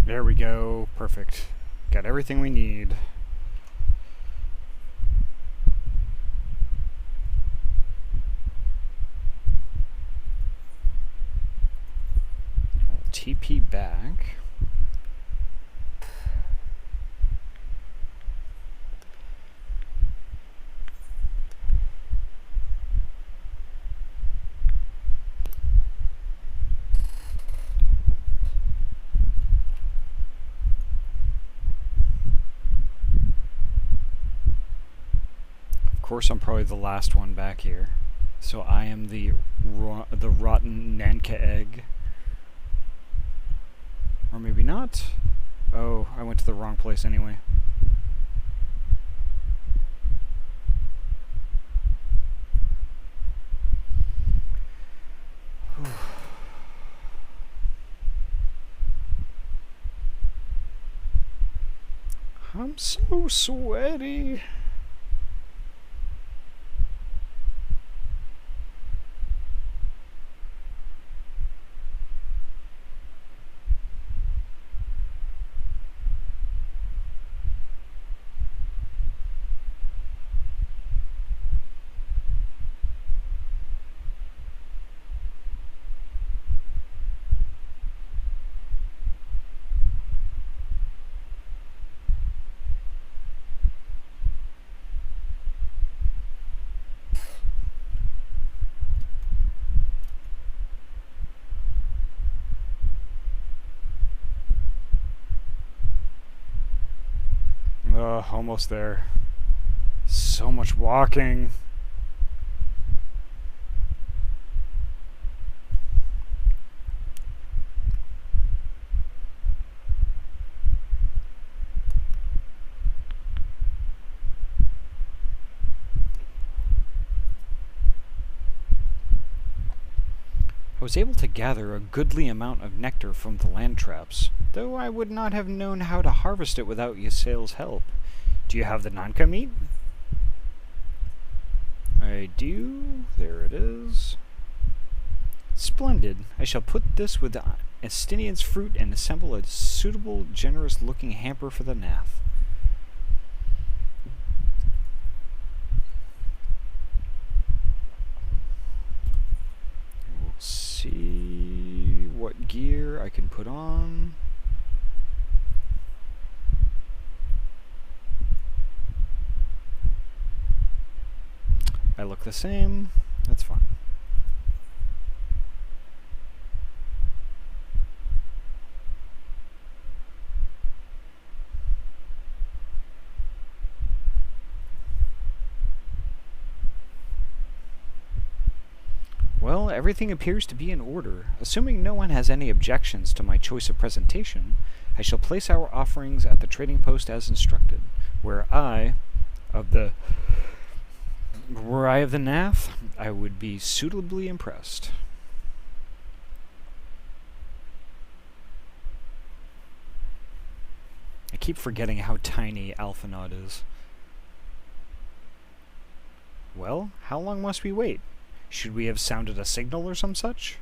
There we go. Perfect. Got everything we need. I'll TP back. Of course, I'm probably the last one back here. So I am the rotten Nanka egg. Or maybe not. Oh, I went to the wrong place anyway. I'm so sweaty. Almost there. So much walking. I was able to gather a goodly amount of nectar from the land traps, though I would not have known how to harvest it without Ysael's help. Do you have the Nanka meat? I do. There it is. Splendid. I shall put this with Estinian's fruit and assemble a suitable, generous-looking hamper for the Nath. We'll see what gear I can put on. I look the same. That's fine. Well, everything appears to be in order. Assuming no one has any objections to my choice of presentation, I shall place our offerings at the trading post as instructed, where I of the Nath, I would be suitably impressed. I keep forgetting how tiny Alphanod is. Well, how long must we wait? Should we have sounded a signal or some such?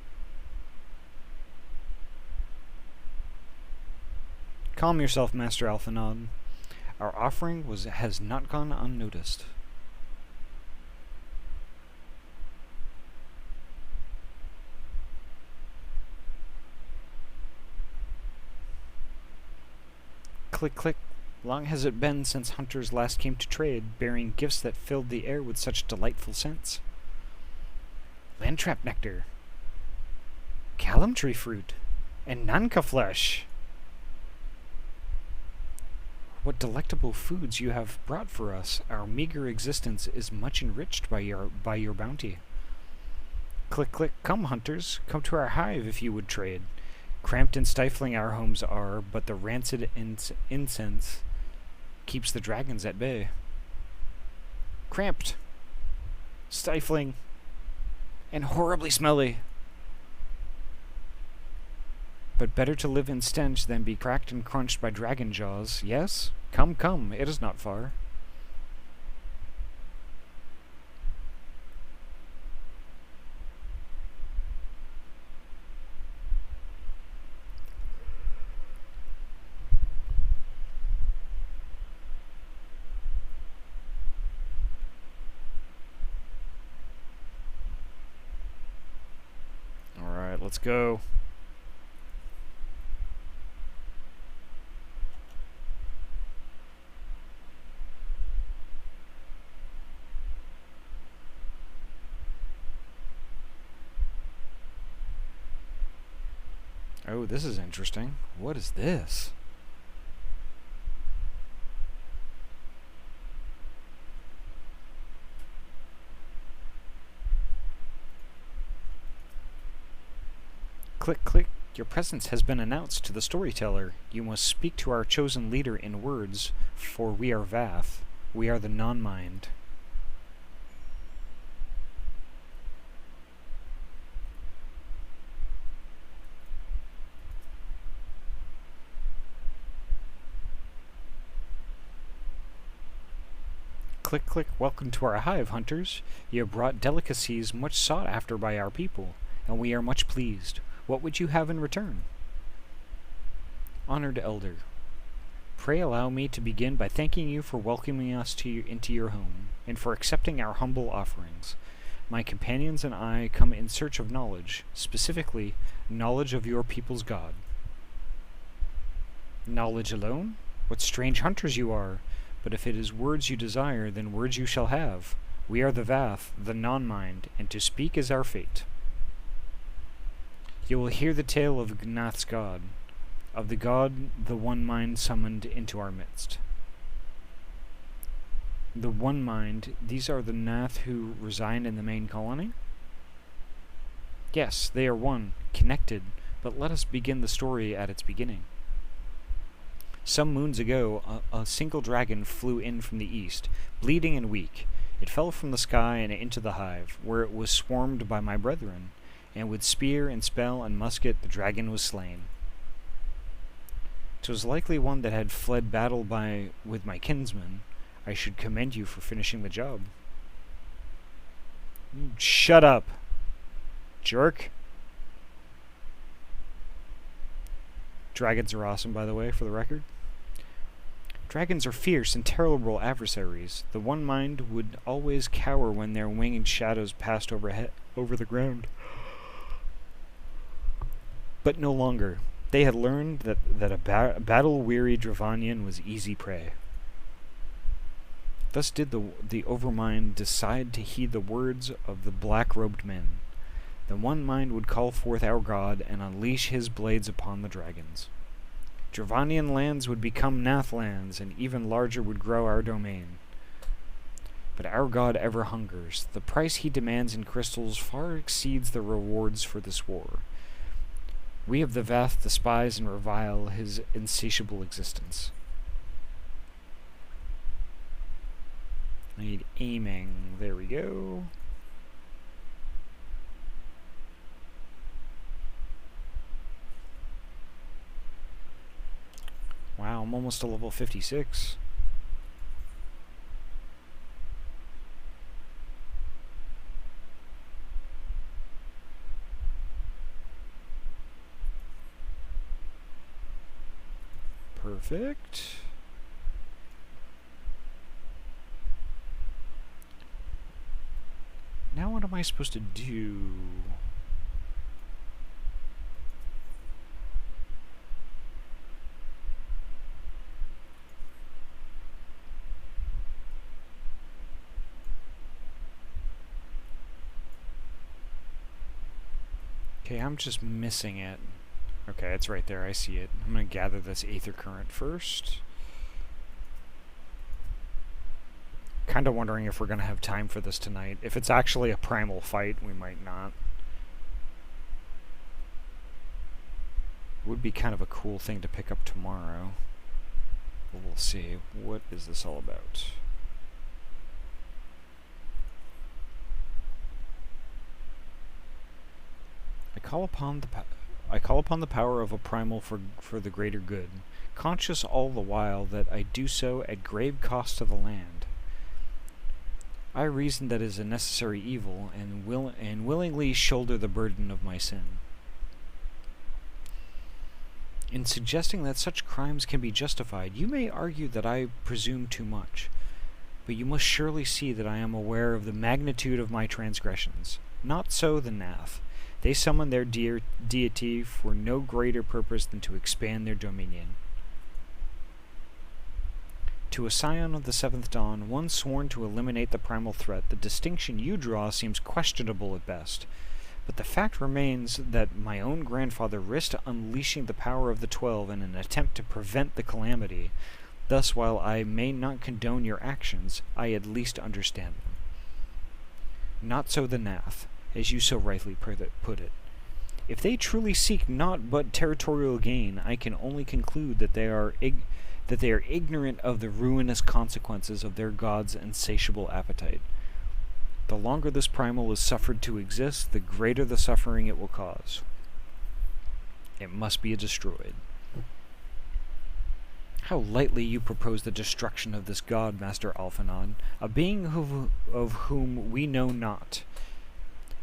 Calm yourself, Master Alphanod. Our offering has not gone unnoticed. Click, click. Long has it been since hunters last came to trade, bearing gifts that filled the air with such delightful scents. Landtrap nectar, calamtree fruit, and Nanka flesh. What delectable foods you have brought for us. Our meager existence is much enriched by your bounty. Click, click. Come, hunters. Come to our hive if you would trade. Cramped and stifling our homes are, but the rancid incense keeps the dragons at bay. Cramped, stifling, and horribly smelly. But better to live in stench than be cracked and crunched by dragon jaws, yes? Come, come, it is not far. Let's go. Oh, this is interesting. What is this? Click, click. Your presence has been announced to the storyteller. You must speak to our chosen leader in words, for we are Vath. We are the non-mind. Click, click. Welcome to our hive, hunters. You have brought delicacies much sought after by our people, and we are much pleased. What would you have in return? Honored Elder, pray allow me to begin by thanking you for welcoming us into your home, and for accepting our humble offerings. My companions and I come in search of knowledge, specifically, knowledge of your people's God. Knowledge alone? What strange hunters you are! But if it is words you desire, then words you shall have. We are the Vath, the non-mind, and to speak is our fate. You will hear the tale of Gnath's god, of the god the One Mind summoned into our midst. The One Mind, these are the Gnath who reside in the main colony? Yes, they are one, connected, but let us begin the story at its beginning. Some moons ago, a single dragon flew in from the east, bleeding and weak. It fell from the sky and into the hive, where it was swarmed by my brethren, and with spear and spell and musket the dragon was slain. 'Twas likely one that had fled battle with my kinsmen. I should commend you for finishing the job. Shut up, jerk. Dragons are awesome, by the way, for the record. Dragons are fierce and terrible adversaries. The One Mind would always cower when their winged shadows passed over the ground. But no longer. They had learned that a battle-weary Dravanian was easy prey. Thus did the Overmind decide to heed the words of the black-robed men. The One Mind would call forth our god and unleash his blades upon the dragons. Dravanian lands would become Nath lands, and even larger would grow our domain. But our god ever hungers. The price he demands in crystals far exceeds the rewards for this war. We of the Vath despise and revile his insatiable existence. I need aiming. There we go. Wow, I'm almost to level 56. Perfect. Now what am I supposed to do? Okay, I'm just missing it. Okay, it's right there. I see it. I'm going to gather this Aether Current first. Kind of wondering if we're going to have time for this tonight. If it's actually a primal fight, we might not. Would be kind of a cool thing to pick up tomorrow. But we'll see. What is this all about? I call upon the power of a primal for the greater good, conscious all the while that I do so at grave cost to the land. I reason that it is a necessary evil, and willingly shoulder the burden of my sin. In suggesting that such crimes can be justified, you may argue that I presume too much, but you must surely see that I am aware of the magnitude of my transgressions. Not so the Nath. They summon their deity for no greater purpose than to expand their dominion. To a scion of the Seventh Dawn, one sworn to eliminate the primal threat, the distinction you draw seems questionable at best. But the fact remains that my own grandfather risked unleashing the power of the 12 in an attempt to prevent the calamity. Thus, while I may not condone your actions, I at least understand them. Not so the Nath, as you so rightly put it. If they truly seek naught but territorial gain, I can only conclude that they are ignorant of the ruinous consequences of their god's insatiable appetite. The longer this primal is suffered to exist, the greater the suffering it will cause. It must be destroyed. How lightly you propose the destruction of this god, Master Alphanon, a being of whom we know not.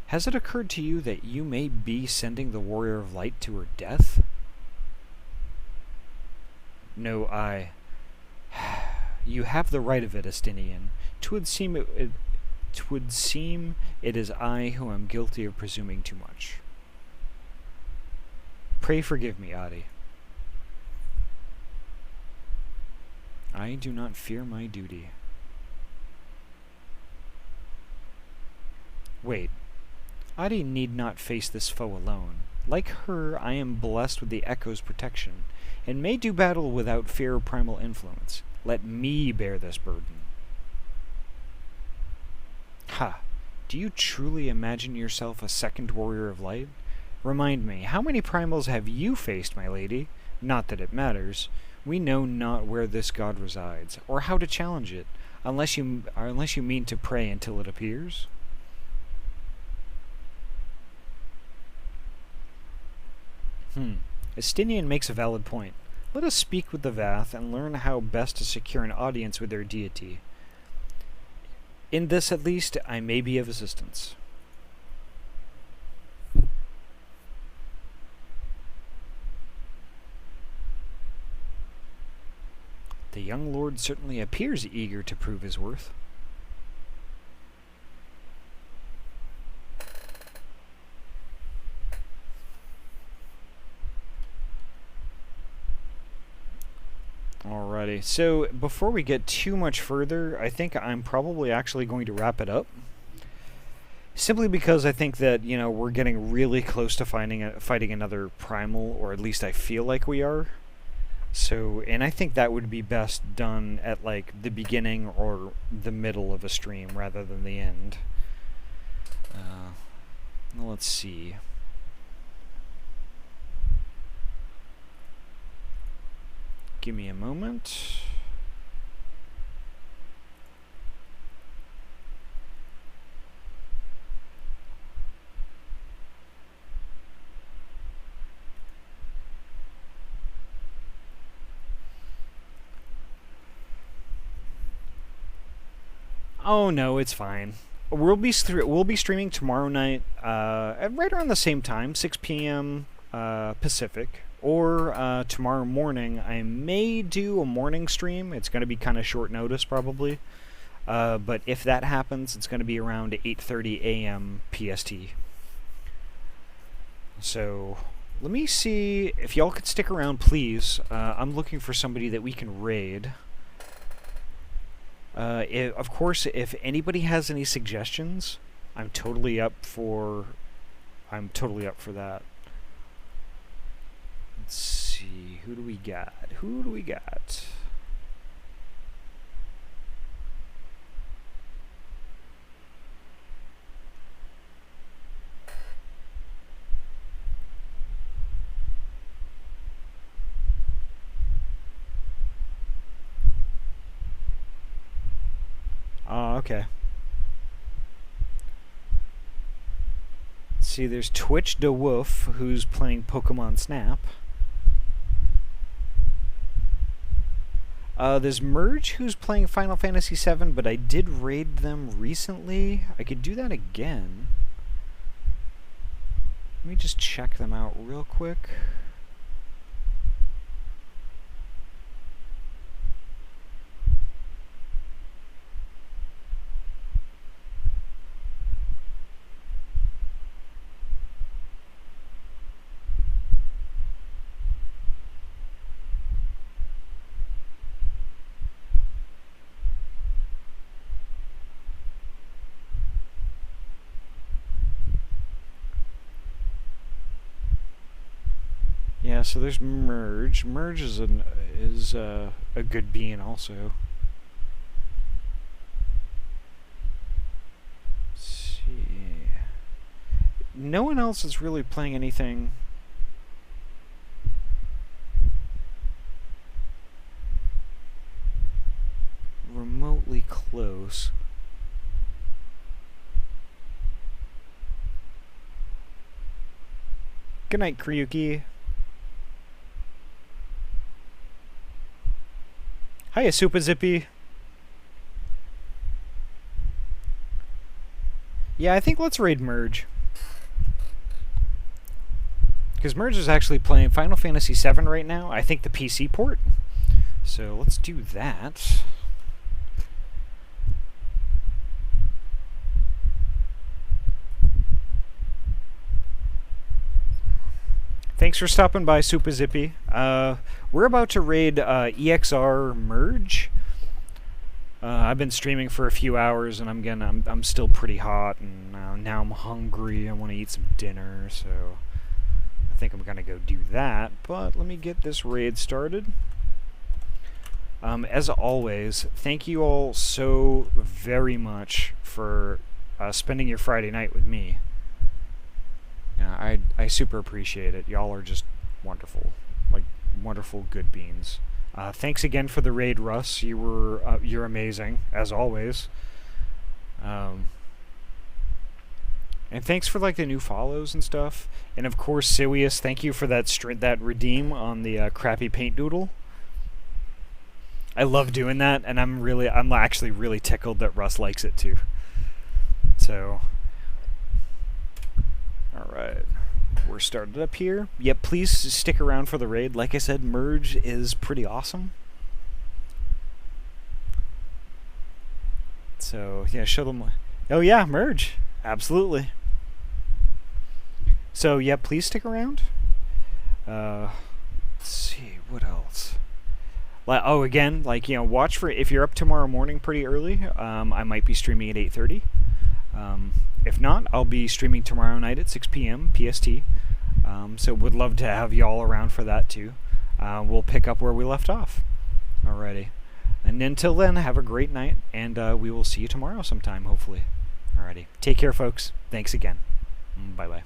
Has it occurred to you that you may be sending the Warrior of Light to her death? No, You have the right of it, Estinian. 'Twould seem it is I who am guilty of presuming too much. Pray forgive me, Adi. I do not fear my duty. Wait. Adi need not face this foe alone. Like her, I am blessed with the Echo's protection, and may do battle without fear of primal influence. Let me bear this burden. Ha! Do you truly imagine yourself a second Warrior of Light? Remind me, how many primals have you faced, my lady? Not that it matters. We know not where this god resides, or how to challenge it, unless you mean to pray until it appears. Estinian makes a valid point. Let us speak with the Vath and learn how best to secure an audience with their deity. In this, at least, I may be of assistance. The young lord certainly appears eager to prove his worth. Alrighty, so before we get too much further, I think I'm probably actually going to wrap it up. Simply because I think that, we're getting really close to fighting another primal, or at least I feel like we are. So, and I think that would be best done at, like, the beginning or the middle of a stream rather than the end. Let's see. Give me a moment. Oh no, it's fine. We'll be streaming tomorrow night, at right around the same time, 6 p.m. Pacific. Or tomorrow morning, I may do a morning stream. It's going to be kind of short notice, probably. But if that happens, it's going to be around 8:30 a.m. PST. So, let me see if y'all could stick around, please. I'm looking for somebody that we can raid. Of course, if anybody has any suggestions, I'm totally up for that. Let's see, who do we got? Okay. Let's see, there's Twitch the Wolf, who's playing Pokemon Snap. There's Merge, who's playing Final Fantasy VII, but I did raid them recently. I could do that again. Let me just check them out real quick. Yeah, so there's merge. Merge is a good bean also. Let's see. No one else is really playing anything remotely close. Good night, Kryuki. Hiya, Super Zippy. Yeah, I think let's raid Merge. Because Merge is actually playing Final Fantasy VII right now. I think the PC port. So let's do that. Thanks for stopping by, Super Zippy. We're about to raid EXR Merge. I've been streaming for a few hours, and I'm still pretty hot, and now I'm hungry. I want to eat some dinner, so I think I'm gonna go do that. But let me get this raid started. As always, thank you all so very much for spending your Friday night with me. I super appreciate it. Y'all are just wonderful, like wonderful good beans. Thanks again for the raid, Russ. You're amazing as always. And thanks for like the new follows and stuff. And of course, Sirius, thank you for that redeem on the crappy paint doodle. I love doing that, and I'm actually really tickled that Russ likes it too. So. Alright, we're started up here. Yep, please stick around for the raid. Like I said, Merge is pretty awesome. So, yeah, show them. Oh yeah, Merge. Absolutely. So, yeah, please stick around. Let's see, what else? Again, watch for, if you're up tomorrow morning pretty early, I might be streaming at 8:30. If not, I'll be streaming tomorrow night at 6 p.m. PST. So would love to have y'all around for that too. We'll pick up where we left off. Alrighty. And until then, have a great night, and we will see you tomorrow sometime, hopefully. Alrighty. Take care, folks. Thanks again. Bye-bye.